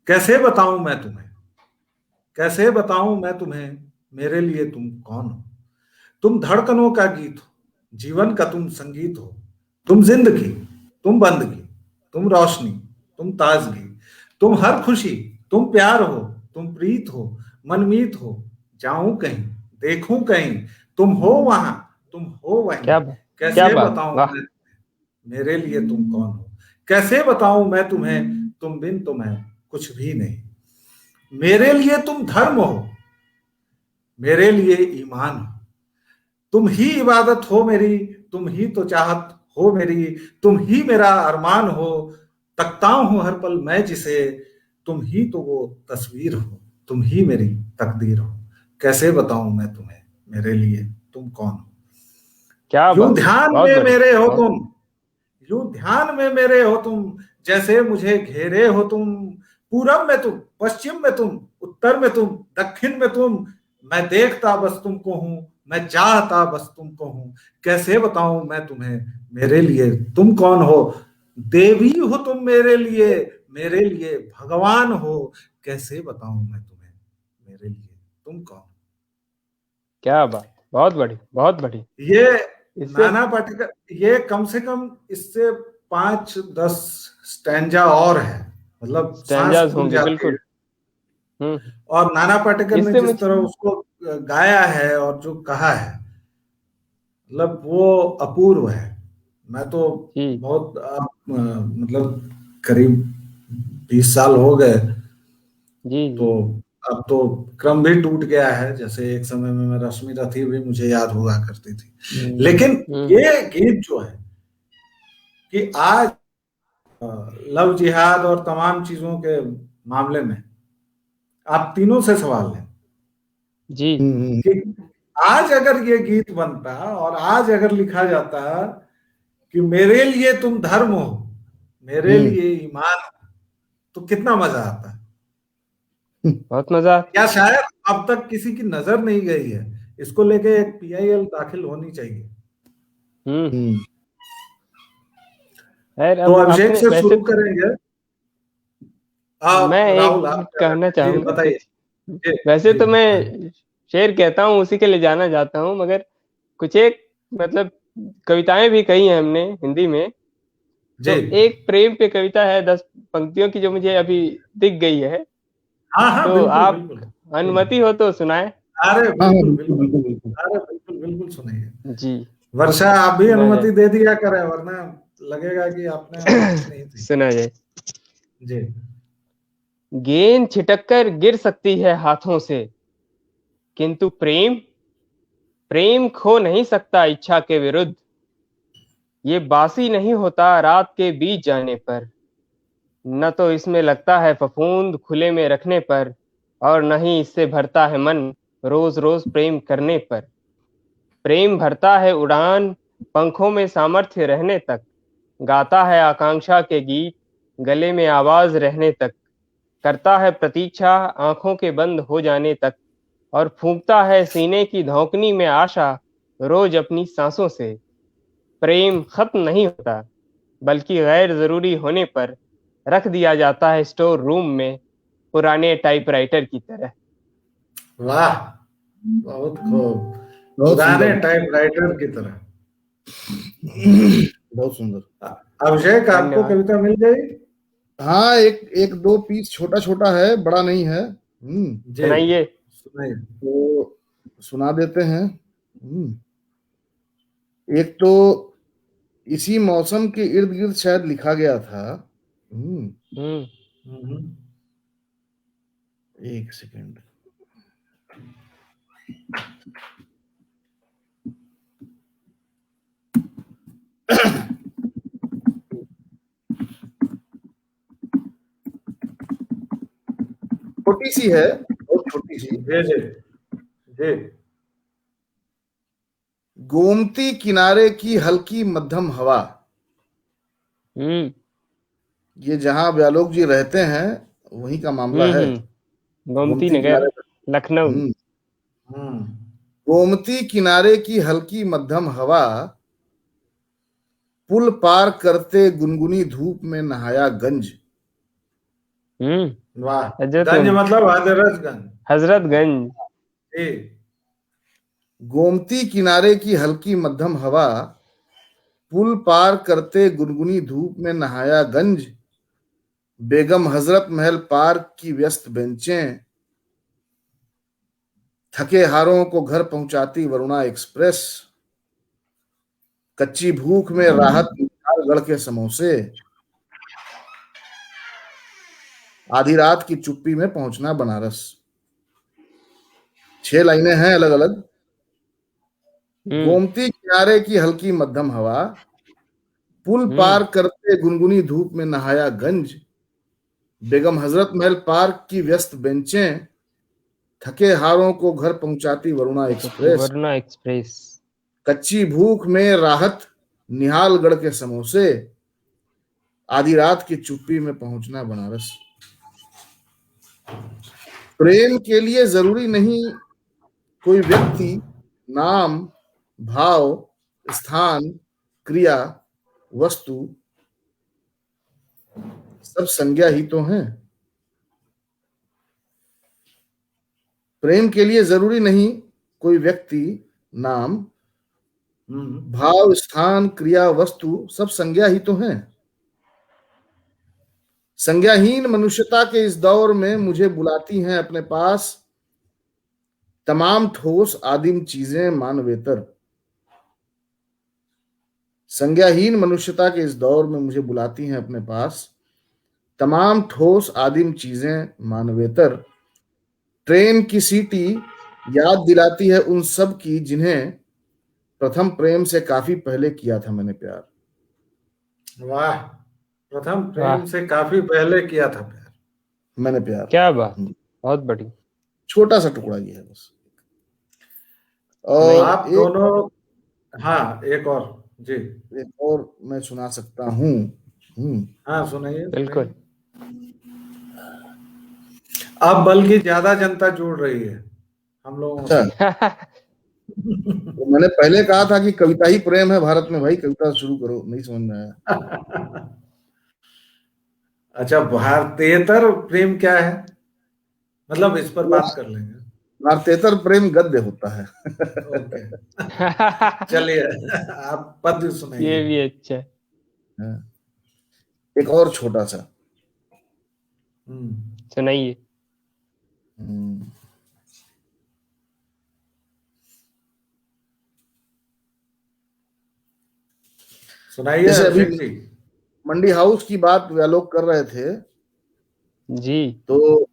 कैसे बताऊं मैं तुम्हें, कैसे बताऊं मैं तुम्हें, मेरे लिए तुम कौन हो। तुम धड़कनों का गीत हो, जीवन का तुम संगीत हो। तुम जिंदगी, तुम बंदगी, तुम रोशनी, तुम ताजगी, तुम हर खुशी, तुम प्यार हो, तुम प्रीत हो, मनमीत हो। जाऊं कहीं, देखूं कहीं, तुम हो वहां, तुम हो वहीं। क्या बात, क्या कैसे बात, बताऊं वाह। मैं, मेरे लिए तुम कौन हो। कैसे बताऊं मैं तुम्हें, तुम बिन तुम्हें कुछ भी नहीं। मेरे लिए तुम धर्म हो, मेरे लिए ईमान हो। तुम ही इबादत हो मेरी, तुम ही तो चाहत हो मेरी। तुम ही मेरा अरमान हो, तकता हूं हर पल मैं जिसे। तुम ही तो वो तस्वीर हो, तुम ही मेरी तकदीर हो। कैसे बताऊं मैं तुम्हें, मेरे लिए तुम कौन हो। क्या यूं बात, ध्यान बहुत में बढ़िया, मेरे हो बहुत। तुम, यूं ध्यान में मेरे हो तुम, जैसे मुझे घेरे हो तुम। पूरब में तुम, पश्चिम में तुम, उत्तर में तुम, दक्षिण में तुम। मैं देखता बस तुमको हूं, मैं चाहता बस तुमको हूं। कैसे बताऊं मैं तुम्हें, मेरे लिए तुम कौन हो। देवी हो तुम मेरे लिए भगवान हो, कैसे बताऊं मैं तुम्हें, मेरे लिए तुम कौन। क्या बात, बहुत बड़ी, बहुत बड़ी। ये इससे नाना पाटेकर, ये कम से कम इससे 5-10 स्टैंजा और है, मतलब सांस स्टैंजाज फूल होंगे जाती है। बिल्कुल। हम्म। और नाना पाटेकर ने इससे जिस मुझे तरह उसको गाया है और जो कहा है, मतलब वो अपूर्व है। मैं तो जी बहुत मतलब करीब 20 साल हो गए, जी तो जी। अब तो क्रम भी टूट गया है। जैसे एक समय में मैं रश्मि रथी भी मुझे याद हुआ करती थी, लेकिन हम्म। ये गीत जो है कि आज लव जिहाद और तमाम चीजों के मामले में आप तीनों से सवाल लें जी कि आज अगर ये गीत बनता और आज अगर लिखा जाता कि मेरे लिए तुम धर्म हो, मेरे लिए ईमान हो, तो कितना मजा आता। बहुत मजा। या शायद अब तक किसी की नजर नहीं गई है, इसको लेके एक PIL दाखिल होनी चाहिए। हम्म। खैर तो अब अभिषेक आपने से वैसे शुरू करेंगे। मैं राहुल आप एक कहना जी चाहूंगा बताइए। कुछ। जी वैसे जी तो बताइए। मैं शेर कहता हूँ, उसी के लिए जाना जाता हूँ, मगर कुछ एक मतलब कविताएं भी कही हैं हमने हिंदी में। जी तो एक प्रेम पे कविता है 10 पंक्तियों की, जो मुझे अभी दिख गई है। हाँ हाँ तो बिल्कुल आप बिल्कुल। अनुमति हो तो सुनाए। अरे हाँ हाँ, बिल्कुल बिल्कुल बिल्कुल। बिल्कुल बिल्कुल। अरे बिल्कुल बिल्कुल सुनिए। जी वर्षा आप भी सुना अनुमति जाए, दे दिया करें, वरना लगेगा कि आपने अनुमति नहीं दी। सुना जाए। जी गेंद छिटक कर गिर सकती है हाथों से, किंतु प्रेम, प्रेम खो नहीं सकता इच्छा के विरुद्ध। ये बासी नहीं होता रात के बीत जाने पर, न तो इसमें लगता है फफूंद खुले में रखने पर, और न ही इससे भरता है मन रोज रोज प्रेम करने पर। प्रेम भरता है उड़ान पंखों में सामर्थ्य रहने तक, गाता है आकांक्षा के गीत गले में आवाज रहने तक, करता है प्रतीक्षा आंखों के बंद हो जाने तक, और फूंकता है सीने की धौंकनी में आशा रोज अपनी सांसों से। प्रेम खत्म नहीं होता, बल्कि गैर जरूरी होने पर रख दिया जाता है स्टोर रूम में, पुराने टाइपराइटर की तरह। वाह, बहुत खूब, बहुत पुराने सुंदर। टाइपराइटर की तरह। बहुत सुंदर। अभिषेक आपको धन्यवाद। कविता मिल गई। हाँ, एक एक दो पीस छोटा छोटा है, बड़ा नहीं है। जी सुनाइए। सुनाइए। तो सुना देते हैं। एक तो इसी मौसम के इर्द गिर्द शायद लिखा गया था। हम्म। हम्म। एक सेकंड। छोटी सी है, बहुत छोटी सी। जी जी जी। गोमती किनारे की हल्की मध्यम हवा। हम्म। ये जहां व्यालोक जी रहते हैं वहीं का मामला है। गोमती गोमती नगर, किनारे। लखनऊ। हम्म हम्म। गोमती किनारे की हल्की मध्यम हवा, पुल पार करते गुनगुनी धूप में नहाया गंज। वाह, गंज हजरतगंज। मतलब हजरतगंज। हजरतगंज। जी। गोमती किनारे की हल्की मध्यम हवा, पुल पार करते गुनगुनी धूप में नहाया गंज। बेगम हजरत महल पार्क की व्यस्त बेंचें, थके हारों को घर पहुंचाती वरुणा एक्सप्रेस। कच्ची भूख में राहत गढ़ के समोसे, आधी रात की चुप्पी में पहुंचना बनारस। 6 लाइनें हैं अलग अलग। हम्म। गोमती किनारे की हल्की मध्यम हवा, पुल हम्म। पार करते गुनगुनी धूप में नहाया गंज। बेगम हजरत महल पार्क की व्यस्त बेंचें, थके हारों को घर पहुंचाती वरुणा एक्सप्रेस। वरुणा एक्सप्रेस। कच्ची भूख में राहत निहालगढ़ के समोसे, आधी रात की चुप्पी में पहुंचना बनारस। प्रेम के लिए जरूरी नहीं कोई व्यक्ति, नाम, भाव, स्थान, क्रिया, वस्तु। सब संज्ञा ही तो हैं। प्रेम के लिए जरूरी नहीं कोई व्यक्ति, नाम, भाव, स्थान, क्रिया, वस्तु, सब संज्ञा ही तो हैं। संज्ञाहीन मनुष्यता के इस दौर में मुझे बुलाती हैं अपने पास तमाम ठोस आदिम चीजें मानवेतर। संज्ञाहीन मनुष्यता के इस दौर में मुझे बुलाती हैं अपने पास तमाम ठोस आदिम चीजें मानवेतर। ट्रेन की सीटी याद दिलाती है उन सब की जिन्हें प्रथम प्रेम से काफी पहले किया था मैंने प्यार। वाह, प्रथम प्रेम वाह। से काफी पहले किया था प्यार। मैंने प्यार। क्या बात, बहुत बढ़िया। छोटा सा टुकड़ा ये है बस। नहीं, और आप दोनों, हाँ एक और जी, एक और मैं सुना सकता हूँ। हाँ सुनाइए। बिल्कुल। अब बल्कि ज्यादा जनता जुड़ रही है हम लोगों से। अच्छा, तो मैंने पहले कहा था कि कविता ही प्रेम है भारत में, भाई कविता शुरू करो, नहीं समझ में आया। अच्छा, भारतीयतर प्रेम क्या है, मतलब इस पर बात कर लेंगे। भारतेतर प्रेम गद्य होता है। ओके, चलिए आप पद्य ये सुनाइए। भी अच्छा है। एक और छोटा सा। सुनाइए। हम्म, सुनाइए जैसे अभी अभिषेक जी। मंडी हाउस की बात लोग कर रहे थे, जी। तो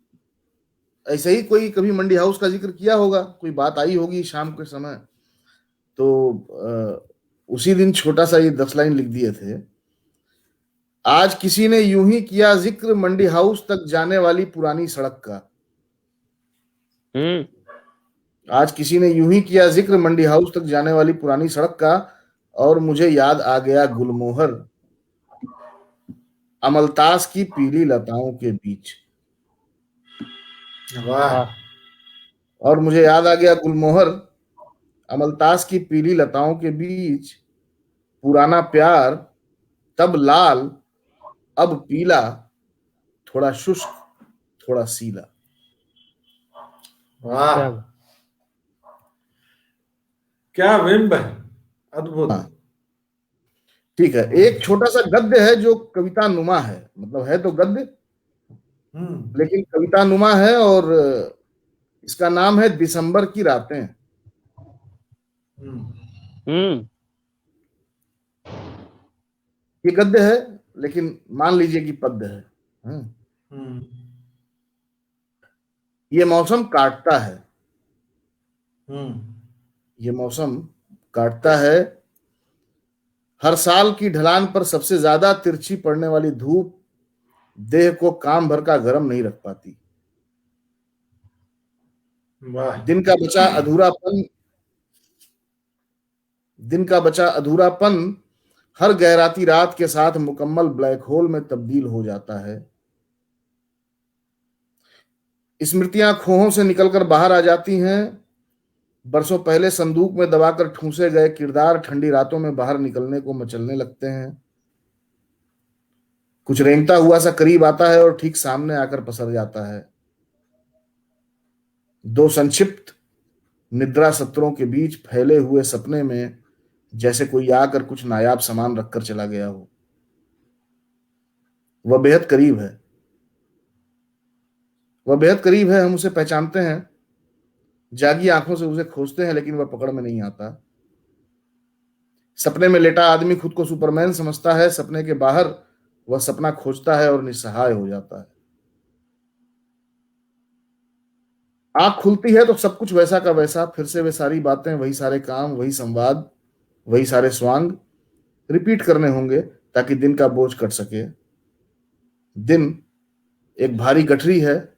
ऐसे ही कोई कभी मंडी हाउस का जिक्र किया होगा, कोई बात आई होगी शाम के समय, तो उसी दिन छोटा सा ये 10 लाइन लिख दिए थे। आज किसी ने यूं ही किया जिक्र मंडी हाउस तक जाने वाली पुरानी सड़क का। आज किसी ने यूं ही किया जिक्र मंडी हाउस तक जाने वाली पुरानी सड़क का, और मुझे याद आ गया गुलमोहर अमलतास की पीली लताओं के बीच। वाह, और मुझे याद आ गया गुलमोहर अमलतास की पीली लताओं के बीच। पुराना प्यार तब लाल अब पीला, थोड़ा शुष्क थोड़ा सीला। वाह, क्या क्या बिंब है, अद्भुत। हाँ, ठीक है। एक छोटा सा गद्य है जो कविता नुमा है, मतलब है तो गद्य लेकिन कविता नुमा है, और इसका नाम है दिसंबर की रातें। ये गद्य है लेकिन मान लीजिए कि पद्य है। ये मौसम काटता है, ये मौसम काटता है। हर साल की ढलान पर सबसे ज्यादा तिरछी पड़ने वाली धूप देह को काम भर का गर्म नहीं रख पाती। वाह, दिन का बचा अधूरापन, दिन का बचा अधूरापन हर गहराती रात के साथ मुकम्मल ब्लैक होल में तब्दील हो जाता है। स्मृतियां खोहों से निकलकर बाहर आ जाती हैं। बरसों पहले संदूक में दबाकर ठूंसे गए किरदार ठंडी रातों में बाहर निकलने को मचलने लगते हैं। कुछ रेंगता हुआ सा करीब आता है और ठीक सामने आकर पसर जाता है। दो संक्षिप्त निद्रा सत्रों के बीच फैले हुए सपने में जैसे कोई आकर कुछ नायाब सामान रखकर चला गया हो। वह बेहद करीब है, वह बेहद करीब है। हम उसे पहचानते हैं, जागी आंखों से उसे खोजते हैं, लेकिन वह पकड़ में नहीं आता। सपने में लेटा आदमी खुद को सुपरमैन समझता है। सपने के बाहर वह सपना खोजता है और निस्सहाय हो जाता है। आंख खुलती है तो सब कुछ वैसा का वैसा, फिर से वे सारी बातें, वही सारे काम, वही संवाद, वही सारे स्वांग रिपीट करने होंगे ताकि दिन का बोझ कट सके। दिन एक भारी गठरी है।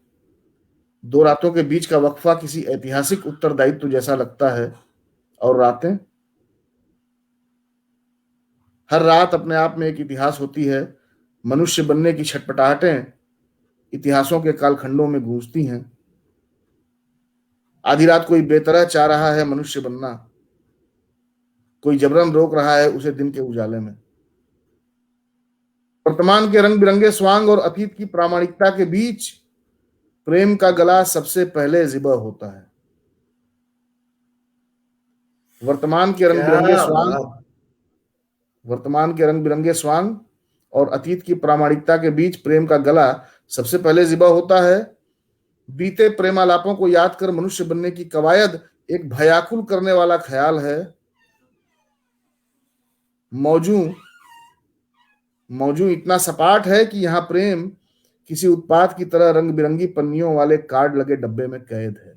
दो रातों के बीच का वक्फा किसी ऐतिहासिक उत्तरदायित्व जैसा लगता है। और रातें, हर रात अपने आप में एक इतिहास होती है। मनुष्य बनने की छटपटाहटें इतिहासों के कालखंडों में गूंजती हैं। आधी रात कोई बेतरह चाह रहा है मनुष्य बनना, कोई जबरन रोक रहा है उसे दिन के उजाले में। वर्तमान के रंग बिरंगे स्वांग और अतीत की प्रामाणिकता के बीच प्रेम का गला सबसे पहले ज़िबा होता है। वर्तमान के रंग बिरंगे क्या स्वांग बात। वर्तमान के रंग बिरंगे स्वांग और अतीत की प्रामाणिकता के बीच प्रेम का गला सबसे पहले ज़िबा होता है। बीते प्रेमालापों को याद कर मनुष्य बनने की कवायद एक भयाकुल करने वाला ख्याल है। मौजू इतना सपाट है कि यहाँ प्रेम किसी उत्पाद की तरह रंग बिरंगी पन्नियों वाले कार्ड लगे डब्बे में कैद है।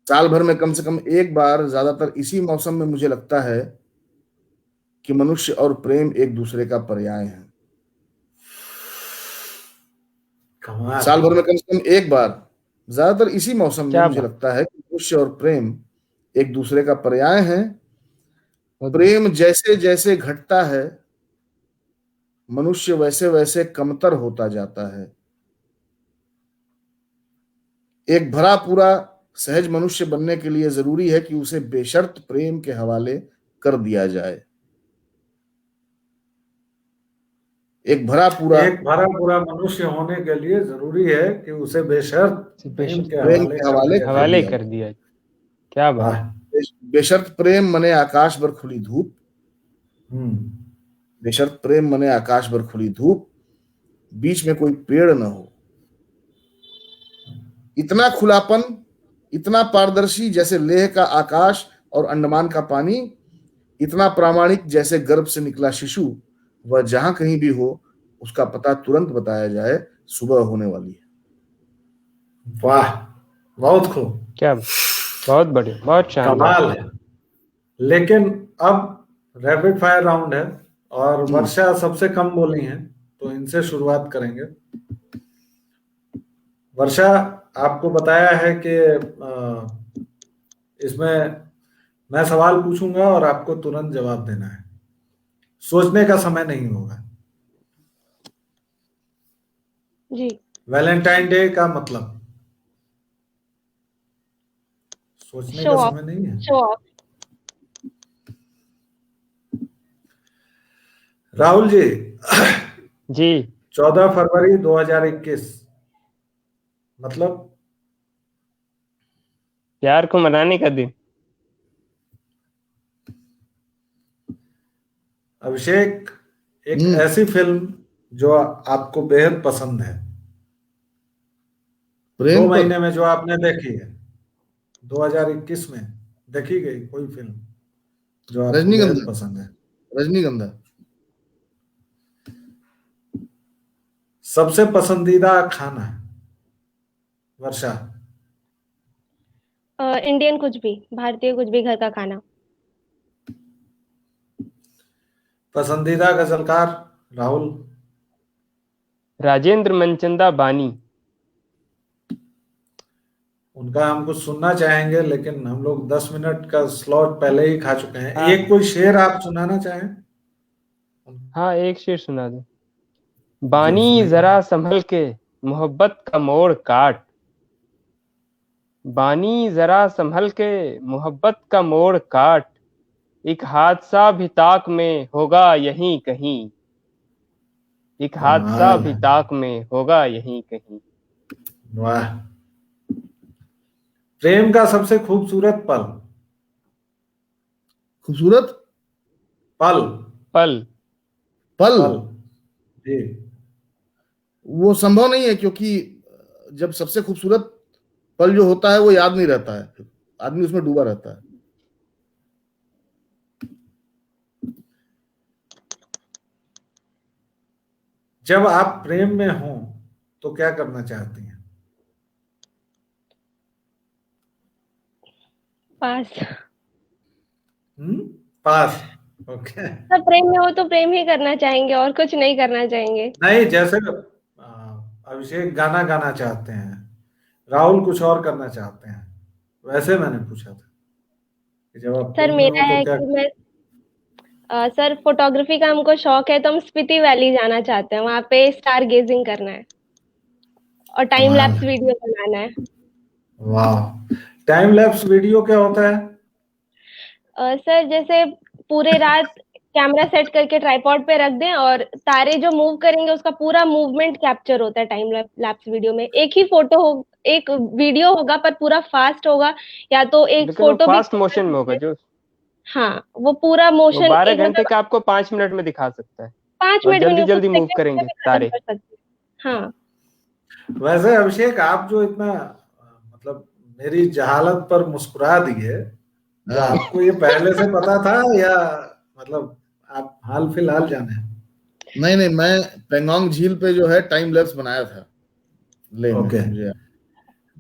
साल भर में कम से कम एक बार, ज्यादातर इसी मौसम में, मुझे लगता है कि मनुष्य और प्रेम एक दूसरे का पर्याय है। कमाल। साल भर में कम से कम एक बार, ज्यादातर इसी मौसम में, क्या मुझे बात। लगता है कि मनुष्य और प्रेम एक दूसरे का पर्याय है। बहुत प्रेम जैसे जैसे घटता है, मनुष्य वैसे वैसे कमतर होता जाता है। एक भरा पूरा सहज मनुष्य बनने के लिए जरूरी है कि उसे बेशर्त प्रेम के हवाले कर दिया जाए। एक भरा पूरा मनुष्य होने के लिए जरूरी है कि उसे बेशर्त प्रेम के प्रेम के हवाले कर हवाले हवाले दिया कर दिया। क्या बात। वाह। बेशर्त प्रेम मने आकाश भर खुली धूप। हम्म। बेशर्त प्रेम मने आकाश भर खुली धूप, बीच में कोई पेड़ न हो। इतना खुलापन, इतना पारदर्शी जैसे लेह का आकाश और अंडमान का पानी, इतना प्रामाणिक जैसे गर्भ से निकला शिशु। वह जहां कहीं भी हो, उसका पता तुरंत बताया जाए, सुबह होने वाली है। वाह, बहुत खूब। क्या बात। बहुत बढ़िया, बहुत शानदार। कमाल है। लेकिन अब रैपिड फायर राउंड है और वर्षा सबसे कम बोली हैं, तो इनसे शुरुआत करेंगे। वर्षा, आपको बताया है कि इसमें मैं सवाल पूछूंगा और आपको तुरंत जवाब देना है, सोचने का समय नहीं होगा। जी। वैलेंटाइन डे का मतलब सोचने शो का ऑफ। समय नहीं है। Show off. राहुल जी, जी। 14 फरवरी 2021 मतलब प्यार को मनाने का दिन। अभिषेक, एक ऐसी फिल्म जो आपको बेहद पसंद है, 2 प्रेम पर महीने में जो आपने देखी है, 2021 में देखी गई कोई फिल्म जो आपको बेहद रजनीगंधा। पसंद है। रजनीगंधा। सबसे पसंदीदा खाना वर्षा। इंडियन कुछ भी, भारतीय कुछ भी, घर का खाना। पसंदीदा गजलकार राहुल। राजेंद्र मनचंदा बानी। उनका हम कुछ सुनना चाहेंगे, लेकिन हम लोग 10 मिनट का स्लॉट पहले ही खा चुके हैं। हाँ। एक कोई शेर आप सुनाना चाहें? हाँ, एक शेर सुना दो। जी, बानी सुनाइए। जरा संभल के मोहब्बत का मोड़ काट। बानी जरा संभल के मोहब्बत का मोड़ काट। एक हादसा भी ताक में होगा यहीं कहीं। एक हादसा कमाल भी है। ताक में होगा यहीं कहीं। वाह। प्रेम का सबसे खूबसूरत पल। खूबसूरत पल। पल। पल। पल। जी। वो संभव नहीं है, क्योंकि जब सबसे खूबसूरत पल जो होता है वो याद नहीं रहता है, आदमी उसमें डूबा रहता है। जब आप प्रेम में हो तो क्या करना चाहती हैं? पास। पास। ओके। सब प्रेम में हो तो प्रेम ही करना चाहेंगे और कुछ नहीं करना चाहेंगे। नहीं, जैसे अभिषेक गाना गाना चाहते हैं, राहुल कुछ और करना चाहते हैं, वैसे मैंने पूछा था कि जब आप सर प्रेम में मेरा हो तो है क्या। कि मैं सर फोटोग्राफी का हमको शौक है, तो हम स्पीति वैली जाना चाहते हैं, वहां पे स्टार गेजिंग करना है और टाइम कमाल लैप्स है। वीडियो बनाना है। वाह। टाइम लैप्स वीडियो क्या होता है? सर जैसे पूरे रात कैमरा सेट करके ट्राइपॉड पे रख दें और तारे जो मूव करेंगे उसका पूरा मूवमेंट कैप्चर होता है टाइम लैप्स वीडियो में। एक ही फोटो हो, एक वीडियो होगा पर पूरा फास्ट होगा, या तो एक लेकिन वो फोटो भी फास्ट मोशन में होगा जो हाँ वो पूरा वो मोशन 12 एक घंटे मतलब का आपको 5 मिनट में दिखा सकता है 5 मिनट और में जल्दी नहीं, कुछ जल्दी मूव सेकंड में करेंगे भी खत्म तारे। कर सकते हैं। हाँ वैसे अभिषेक, आप जो इतना मतलब मेरी जहालत पर मुस्कुरा दिए, तो हाँ। आपको ये पहले से पता था या मतलब आप हाल फिलहाल जाने हैं? नहीं नहीं, मैं पेंगोंग झील पे जो है टाइम लैप्स बनाया था ले में, ओके। मुझे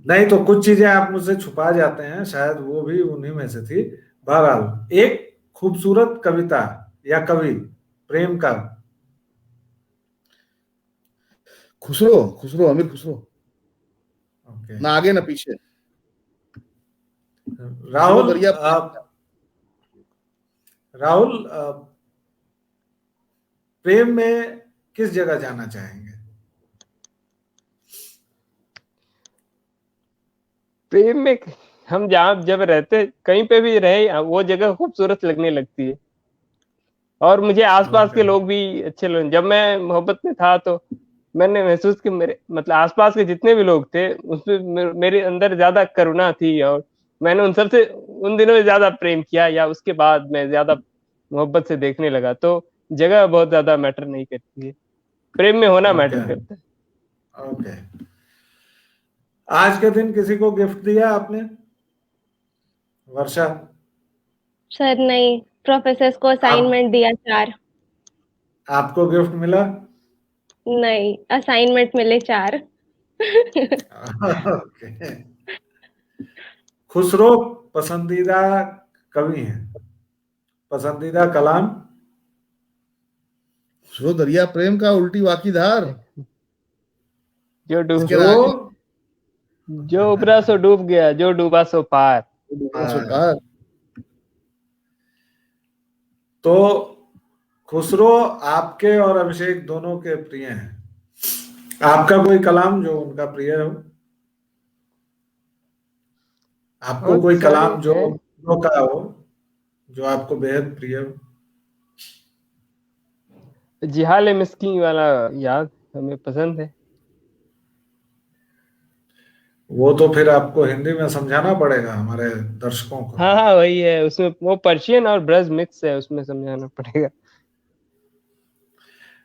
नहीं तो कुछ चीजें आप मुझसे छुपा जाते हैं, शायद वो भी उन्हीं में से थी। बहरहाल, एक खूबसूरत कविता या कवि प्रेम का। खुसरो, खुसरो, अमीर खुसरो, ओके। ना आगे ना पीछे। खुसरो राहुल, दरिया राहुल, प्रेम में किस जगह जाना चाहेंगे? प्रेम में हम जहाँ जब रहते कहीं पे भी रहे वो जगह खूबसूरत लगने लगती है और मुझे आसपास के ओके। लोग भी अच्छे लगे। जब मैं मोहब्बत में था तो मैंने महसूस कि मेरे मतलब आसपास के जितने भी लोग थे उसमें मेरे अंदर ज्यादा करुणा थी और मैंने उन सबसे उन दिनों में ज्यादा प्रेम किया या उसके बाद मैं ज्यादा मोहब्बत से देखने लगा। तो जगह बहुत ज्यादा मैटर नहीं करती है, प्रेम में होना मैटर ओके। करता है। ओके। आज के दिन किसी को गिफ्ट दिया आपने, वर्षा? सर नहीं, प्रोफेसर को आप असाइनमेंट दिया 4। आपको गिफ्ट मिला? नहीं, असाइनमेंट मिले 4। ओके। खुसरो पसंदीदा कवि हैं, पसंदीदा कलाम? खुसरो दरिया प्रेम का उल्टी वाकी धार, जो डूब इसके जो आगे जो उबरा सो डूब गया, जो डूबा सो पार। सो पार। तो खुसरो आपके और अभिषेक दोनों के प्रिय हैं। आपका कोई कलाम जो उनका प्रिय हो? आपको बहुत कोई सारे कलाम जो हैं। खुसरो का हो, जो आपको बेहद प्रिय हो? जिहाल मिस्की वाला याद हमें पसंद है। वो तो फिर आपको हिंदी में समझाना पड़ेगा हमारे दर्शकों को। हाँ हाँ वही है, उसमें वो पर्शियन और ब्रज मिक्स है, उसमें समझाना पड़ेगा।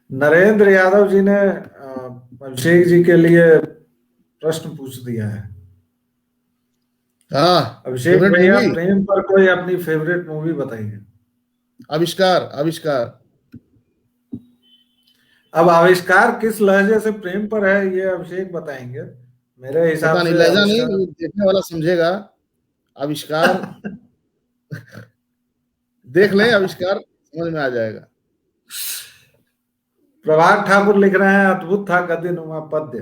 नरेंद्र यादव जी ने अभिषेक जी के लिए प्रश्न पूछ दिया है। हाँ, अभिषेक फेवरेट भैया, मूवी प्रेम पर कोई अपनी फेवरेट मूवी बताइए। आविष्कार, आविष्कार। अब आविष्कार किस लहजे से प्रेम पर है ये अभिषेक बताएंगे। मेरे हिसाब पता नहीं, से लहजा नहीं, आविष्कार वो देखने वाला समझेगा। आविष्कार देख लें, आविष्कार समझ में आ जाएगा। प्रभात ठाकुर लिख रहे हैं, अद्भुत था गद्यनुमा पद्य।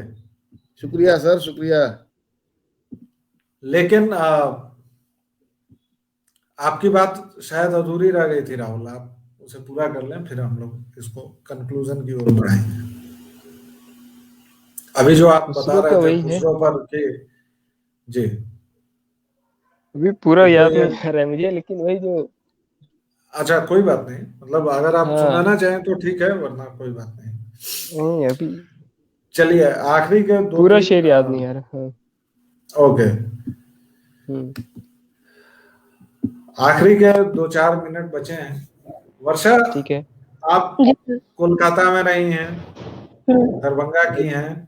शुक्रिया सर, शुक्रिया। लेकिन आपकी बात शायद अधूरी रह गई थी राहुल, आप उसे पूरा कर लें, फिर हम लोग इसको कंक्लूजन की ओर बढ़ाएंगे। अभी जो आप बता खुसरो रहे का थे वही है, खुसरो पर कि जी, अभी पूरा कि याद कोई, नहीं आ रहा है मुझे, लेकिन वही जो अच्छा कोई बात नहीं, मतलब अगर आप हाँ सुनाना चाहें तो ठीक है, वरना कोई बात नहीं। नहीं अभी चलिए, आखिरी के दो पूरा तीन शेर याद नहीं आ रहा। हाँ। ओके, हम्म। आखिरी के 2-4 मिनट बचे हैं। वर्षा, ठीक है। आप जी सर। कोलकाता में रही हैं, हम्म। दरभंगा की हैं,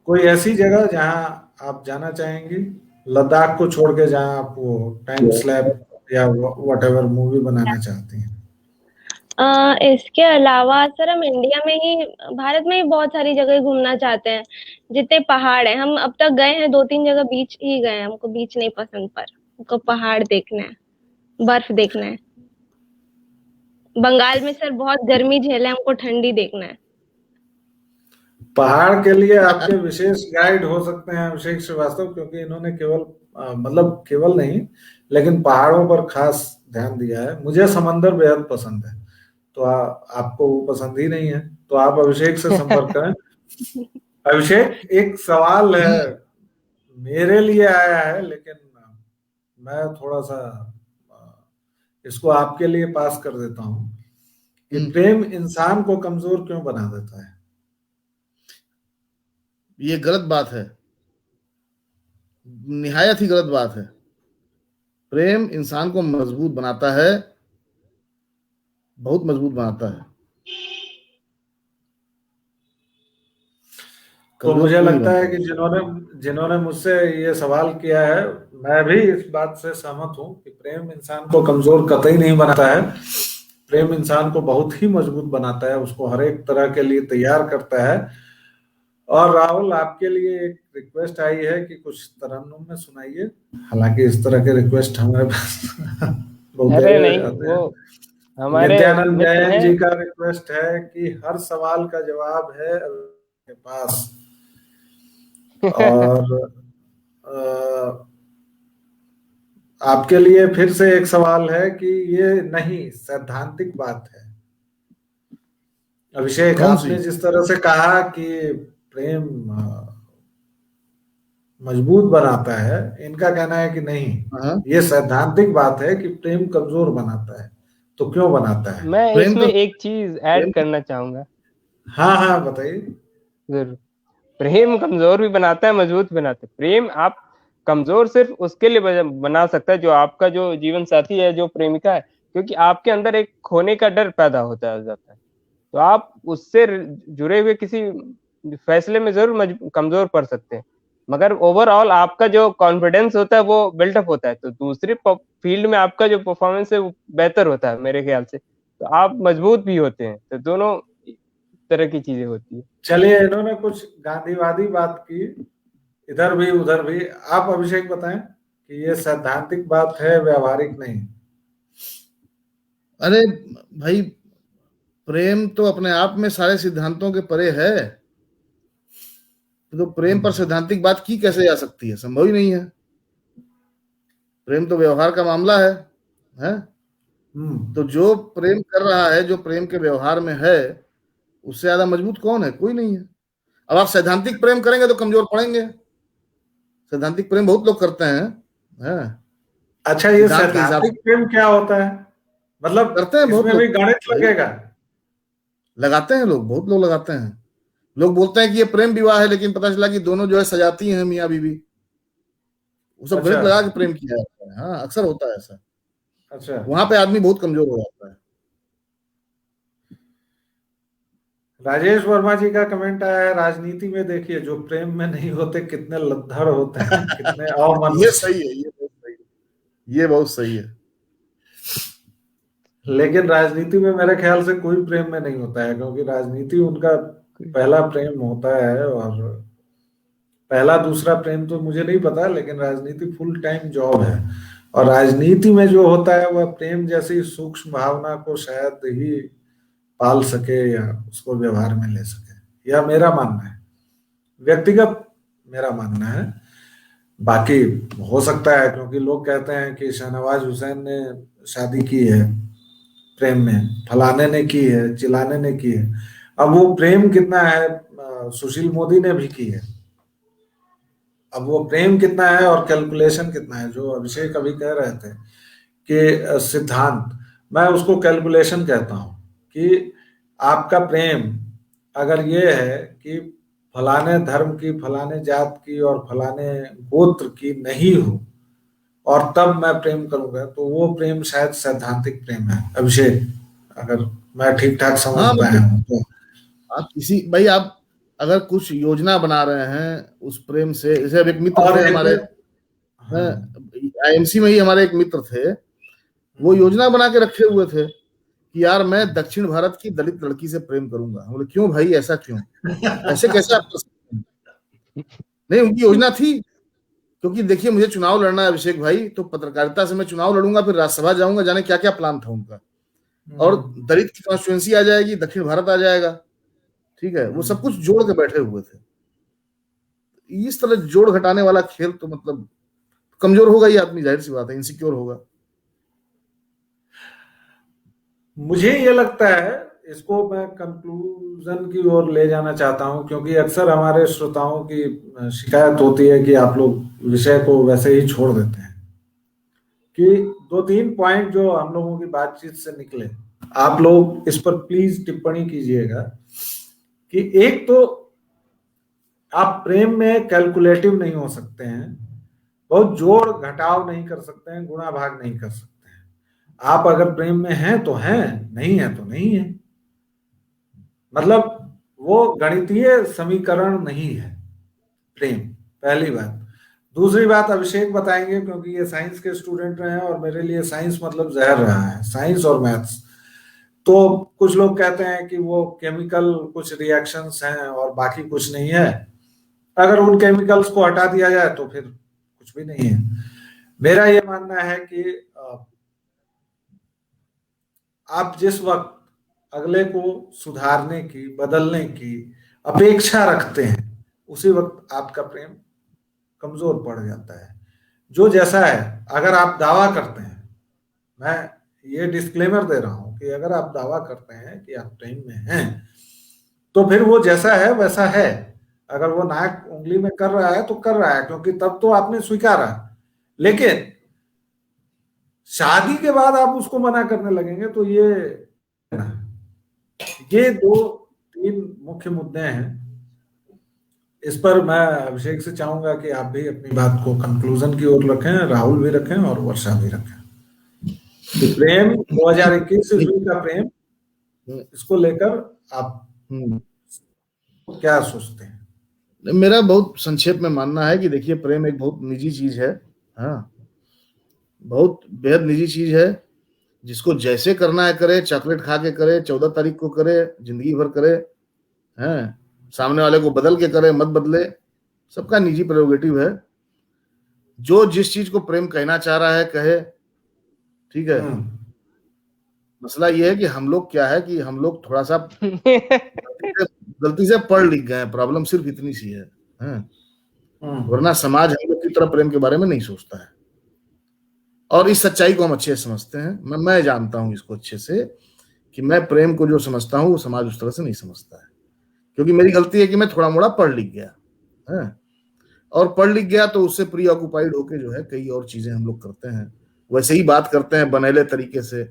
कोई ऐसी जगह जहां आप जाना चाहेंगी, लद्दाख को छोड़ के, जहां आप वो टाइम स्लैप या वट एवर मूवी बनाना चाहती हैं? इसके अलावा सर हम इंडिया में ही, भारत में ही बहुत सारी जगह घूमना चाहते हैं। जितने पहाड़ हैं, हम अब तक गए हैं 2-3 जगह बीच ही गए हैं। हमको बीच नहीं पसंद, पर हमको पहाड़ देखना है, बर्फ देखना है। बंगाल में सर बहुत गर्मी झेले, हमको ठंडी देखना है। पहाड़ के लिए आपके विशेष गाइड हो सकते हैं अभिषेक श्रीवास्तव, क्योंकि इन्होंने केवल मतलब केवल नहीं, लेकिन पहाड़ों पर खास ध्यान दिया है। मुझे समंदर बेहद पसंद है, तो आपको वो पसंद ही नहीं है, तो आप अभिषेक से संपर्क करें। अभिषेक, एक सवाल है, मेरे लिए आया है, लेकिन मैं थोड़ा सा इसको आपके लिए पास कर देता हूं कि प्रेम इंसान को कमजोर क्यों बना देता है। ये गलत बात है, निहायत ही गलत बात है। प्रेम इंसान को मजबूत बनाता है, बहुत मजबूत बनाता है। तो मुझे लगता है कि जिन्होंने मुझसे ये सवाल किया है, मैं भी इस बात से सहमत हूं कि प्रेम इंसान को कमजोर कतई नहीं बनाता है। प्रेम इंसान को बहुत ही मजबूत बनाता है, उसको हर एक तरह के लिए तैयार करता है। और राहुल, आपके लिए एक रिक्वेस्ट आई है कि कुछ तरन्नुम में सुनाइए। हालांकि इस तरह के रिक्वेस्ट हमारे पास बहुत अरे नहीं, आते वो हैं। हमारे नित्यानंद मित्र जैन हैं। जी का रिक्वेस्ट है कि हर सवाल का जवाब है के पास। और आपके लिए फिर से एक सवाल है कि ये नहीं, सैद्धांतिक बात है। अभिषेक, आपने जिस तरह से कहा कि प्रेम मजबूत बनाता है, इनका कहना है कि नहीं, ये सैद्धांतिक बात है कि प्रेम कमजोर बनाता है। तो क्यों बनाता है? मैं इसमें एक चीज ऐड करना चाहूंगा। हाँ हाँ, बताइए। जरूर। प्रेम कमजोर भी बनाता है, मजबूत भी बनाता है। प्रेम आप कमजोर सिर्फ उसके लिए बना सकता है जो आपका जो जीवन साथी है, जो प्रेमिका है, क्योंकि आपके अंदर एक खोने का डर पैदा होता है जाता है। तो आप उससे जुड़े हुए किसी फैसले में जरूर कमजोर पड़ सकते हैं, मगर ओवरऑल आपका जो कॉन्फिडेंस होता है वो बिल्डअप होता है, तो दूसरी फील्ड में आपका जो परफॉर्मेंस है वो बेहतर होता है मेरे ख्याल से। तो आप मजबूत भी होते हैं। तो दोनों तरह की चीजें होती है। चलिए, इन्होंने कुछ गांधीवादी बात की, इधर भी उधर भी। आप अभिषेक बताएं कि ये सैद्धांतिक बात है, व्यवहारिक नहीं। अरे भाई, प्रेम तो अपने आप में सारे सिद्धांतों के परे है। तो प्रेम पर सैद्धांतिक बात की कैसे जा सकती है? संभव ही नहीं है। प्रेम तो व्यवहार का मामला है? तो जो प्रेम कर रहा है, जो प्रेम के व्यवहार में है, उससे ज्यादा मजबूत कौन है? कोई नहीं है। अब आप सैद्धांतिक प्रेम करेंगे तो कमजोर पड़ेंगे। सैद्धांतिक प्रेम बहुत लोग करते हैं। अच्छा, ये सैद्धांतिक प्रेम क्या होता है? मतलब करते हैं बहुत इसमें भी गणित लगेगा? लगाते हैं लोग, बहुत लोग लगाते हैं। लोग बोलते हैं कि ये प्रेम विवाह है, लेकिन पता चला कि दोनों जो है सजाती हैं, मियाँ बीवी। वो सब गणित लगा के प्रेम किया जाता है। हाँ, अक्सर होता है ऐसा। अच्छा, वहां पे आदमी बहुत कमजोर हो जाता है। राजेश वर्मा जी का कमेंट आया है, राजनीति में देखिए, जो प्रेम में नहीं होते कितने लद्दड़ होते हैं, कितने अमन। ये सही है, ये बहुत सही है, ये बहुत सही है। लेकिन राजनीति में मेरे ख्याल से कोई प्रेम में नहीं होता है, क्योंकि राजनीति उनका पहला प्रेम होता है। और पहला दूसरा प्रेम तो मुझे नहीं पता, लेकिन राजनीति फुल टाइम जॉब है। और राजनीति में जो होता है वह प्रेम जैसी सूक्ष्म भावना को शायद ही पाल सके या उसको व्यवहार में ले सके, यह मेरा मानना है, व्यक्तिगत मेरा मानना है। बाकी हो सकता है, क्योंकि लोग कहते हैं कि शाहनवाज हुसैन ने शादी की है प्रेम में, फलाने ने की है, चिलाने ने की है। अब वो प्रेम कितना है, सुशील मोदी ने भी की है। अब वो प्रेम कितना है और कैलकुलेशन कितना है, जो अभिषेक अभी कह रहे थे कि सिद्धांत, मैं उसको कैलकुलेशन कहता हूं कि आपका प्रेम अगर ये है कि फलाने धर्म की, फलाने जात की और फलाने गोत्र की नहीं हो, और तब मैं प्रेम करूंगा, तो वो प्रेम शायद सैद्धांतिक प्रेम है। अभिषेक, अगर मैं ठीक ठाक समझ पाया हूं तो। आप भाई, आप अगर कुछ योजना बना रहे हैं उस प्रेम से, जैसे अब एक मित्र थे हमारे, आईएमसी में ही हमारे एक मित्र थे, वो योजना बना के रखे हुए थे कि यार मैं दक्षिण भारत की दलित लड़की से प्रेम करूंगा। हम बोले क्यों भाई, ऐसा क्यों? ऐसे कैसे आप कर सकते हैं? नहीं, उनकी योजना थी, क्योंकि देखिए मुझे चुनाव लड़ना है अभिषेक भाई, तो पत्रकारिता से मैं चुनाव लड़ूंगा, फिर राज्यसभा जाऊंगा, जाने क्या क्या प्लान था उनका। और दलित की कॉन्स्टिट्यूएंसी आ जाएगी, दक्षिण भारत आ जाएगा, ठीक है। वो सब कुछ जोड़ के बैठे हुए थे। इस तरह जोड़ घटाने वाला खेल तो मतलब कमजोर होगा ही आदमी, जाहिर सी बात है, इनसिक्योर होगा। मुझे ये लगता है, इसको मैं कंक्लूजन की ओर ले जाना चाहता हूं, क्योंकि अक्सर हमारे श्रोताओं की शिकायत होती है कि आप लोग विषय को वैसे ही छोड़ देते हैं, कि 2-3 पॉइंट जो हम लोगों की बातचीत से निकले, आप लोग इस पर प्लीज टिप्पणी कीजिएगा कि एक तो आप प्रेम में कैलकुलेटिव नहीं हो सकते हैं, बहुत जोड़ घटाव नहीं कर सकते हैं, गुणा भाग नहीं कर सकते हैं। आप अगर प्रेम में हैं तो हैं, नहीं है तो नहीं है। मतलब वो गणितीय समीकरण नहीं है प्रेम, पहली बात। दूसरी बात अभिषेक बताएंगे, क्योंकि ये साइंस के स्टूडेंट रहे हैं और मेरे लिए साइंस मतलब जहर रहा है, साइंस और मैथ्स। तो कुछ लोग कहते हैं कि वो केमिकल कुछ रिएक्शंस हैं और बाकी कुछ नहीं है। अगर उन केमिकल्स को हटा दिया जाए तो फिर कुछ भी नहीं है। मेरा ये मानना है कि आप जिस वक्त अगले को सुधारने की, बदलने की अपेक्षा रखते हैं, उसी वक्त आपका प्रेम कमजोर पड़ जाता है। जो जैसा है, अगर आप दावा करते हैं, मैं ये डिस्क्लेमर दे रहा हूं कि अगर आप दावा करते हैं कि आप प्रेम में हैं, तो फिर वो जैसा है वैसा है। अगर वो नाक उंगली में कर रहा है तो कर रहा है, क्योंकि तब तो आपने स्वीकारा। लेकिन शादी के बाद आप उसको मना करने लगेंगे तो ये 2-3 मुख्य मुद्दे हैं। इस पर मैं अभिषेक से चाहूंगा कि आप भी अपनी बात को कंक्लूजन की ओर रखें, राहुल भी रखें और वर्षा भी रखें। कि प्रेम 2021 ईस्वी का प्रेम, इसको लेकर आप क्या सोचते हैं? मेरा बहुत संक्षेप में मानना है कि देखिए, प्रेम एक बहुत निजी चीज है। हाँ, बहुत बेहद निजी चीज है। जिसको जैसे करना है करे, चॉकलेट खा के करे, 14 तारीख को करे, जिंदगी भर करे, हैं, सामने वाले को बदल के करे, मत बदले, सबका निजी प्रेरोगेटिव है। जो जिस चीज को प्रेम कहना चाह रहा है कहे, ठीक है। मसला ये है कि हम लोग क्या है कि हम लोग थोड़ा सा गलती से पढ़ लिख गए। प्रॉब्लम सिर्फ इतनी सी है, वरना समाज हम लोग की तरह प्रेम के बारे में नहीं सोचता है। और इस सच्चाई को हम अच्छे से समझते हैं। मैं जानता हूं इसको अच्छे से कि मैं प्रेम को जो समझता हूं वो समाज उस तरह से नहीं समझता है। क्योंकि मेरी गलती है कि मैं थोड़ा मोड़ा पढ़ लिख गया है, और पढ़ लिख गया तो उससे प्री ऑक्युपाइड होके जो है कई और चीजें हम लोग करते हैं। वैसे ही बात करते हैं बनेले तरीके से,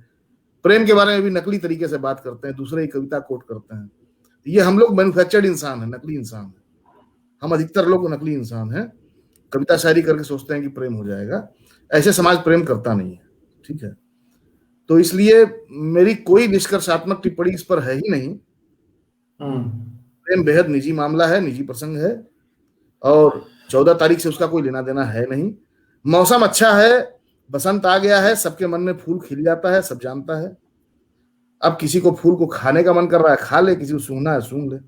प्रेम के बारे में भी नकली तरीके से बात करते हैं, दूसरे की कविता कोट करते हैं। ये हम लोग मैन्युफैक्चर्ड इंसान है, नकली इंसान है। हम अधिकतर लोग नकली इंसान हैं, कविता शायरी करके सोचते हैं कि प्रेम हो जाएगा। ऐसे समाज प्रेम करता नहीं है, ठीक है। तो इसलिए मेरी कोई निष्कर्षात्मक टिप्पणी इस पर है ही नहीं। प्रेम बेहद निजी मामला है, निजी प्रसंग है, और 14 तारीख से उसका कोई लेना देना है नहीं। मौसम अच्छा है, बसंत आ गया है, सबके मन में फूल खिल जाता है, सब जानता है। अब किसी को फूल को खाने का मन कर रहा है, खा ले, किसी को सूंघना है सूंघ ले।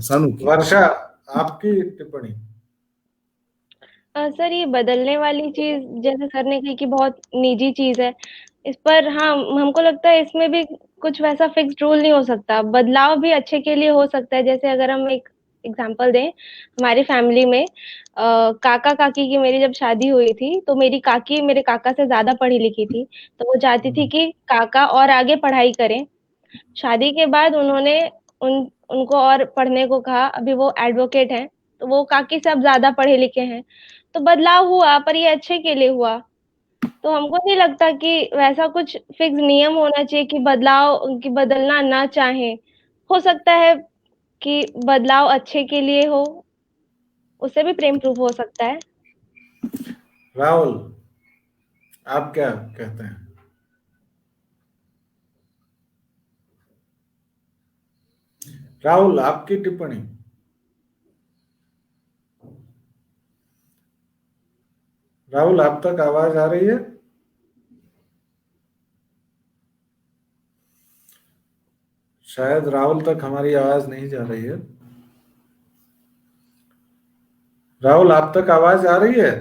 सानू की वर्षा, आपकी टिप्पणी। सर, ये बदलने वाली चीज, जैसे सर ने कही कि बहुत निजी चीज है, इस पर हाँ, हमको लगता है इसमें भी कुछ वैसा फिक्स्ड रूल नहीं हो सकता। बदलाव भी अच्छे के लिए हो सकता है। जैसे अगर हम एक एग्जांपल दें, हमारी फैमिली में काका काकी की मेरी जब शादी हुई थी, तो मेरी काकी मेरे काका से ज्यादा पढ़ी लिखी थी, तो वो चाहती थी कि काका और आगे पढ़ाई करें। शादी के बाद उन्होंने उनको और पढ़ने को कहा। अभी वो एडवोकेट हैं, तो वो काकी से अब ज्यादा पढ़े लिखे हैं। तो बदलाव हुआ, पर ये अच्छे के लिए हुआ। तो हमको नहीं लगता कि वैसा कुछ फिक्स नियम होना चाहिए कि बदलना ना चाहे। हो सकता है कि बदलाव अच्छे के लिए हो, उससे भी प्रेम प्रूफ हो सकता है। राहुल, आप क्या कहते हैं? राहुल, आपकी टिप्पणी। राहुल, आप तक आवाज आ रही है? शायद राहुल तक हमारी आवाज नहीं जा रही है। राहुल, आप तक आवाज आ रही है?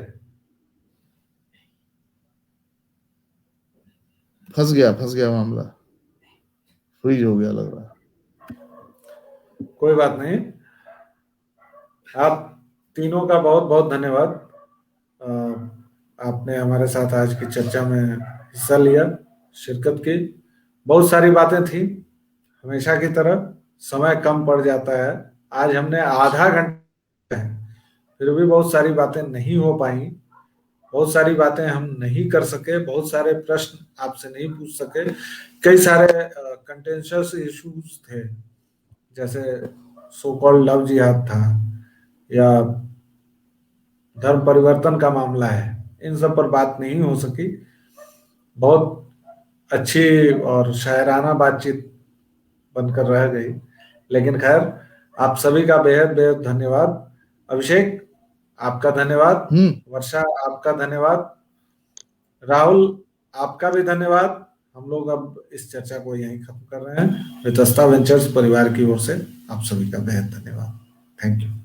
फंस गया मामला, फ्रीज हो गया लग रहा। कोई बात नहीं। आप तीनों का बहुत बहुत धन्यवाद। आपने हमारे साथ आज की चर्चा में हिस्सा लिया, शिरकत की। बहुत सारी बातें थी, हमेशा की तरह समय कम पड़ जाता है। आज हमने आधा घंटा, फिर भी बहुत सारी बातें नहीं हो पाई। बहुत सारी बातें हम नहीं कर सके, बहुत सारे प्रश्न आपसे नहीं पूछ सके, कई सारे कंटेंशियस इश्यूज थे, जैसे सो कॉल्ड लव जिहाद था या धर्म परिवर्तन का मामला है, इन सब पर बात नहीं हो सकी। बहुत अच्छी और शायराना बातचीत बनकर रह गई, लेकिन खैर आप सभी का बेहद बेहद धन्यवाद। अभिषेक आपका धन्यवाद, वर्षा आपका धन्यवाद, राहुल आपका भी धन्यवाद। हम लोग अब इस चर्चा को यहीं खत्म कर रहे हैं। वितस्ता वेंचर्स परिवार की ओर से आप सभी का बेहद धन्यवाद। Thank you.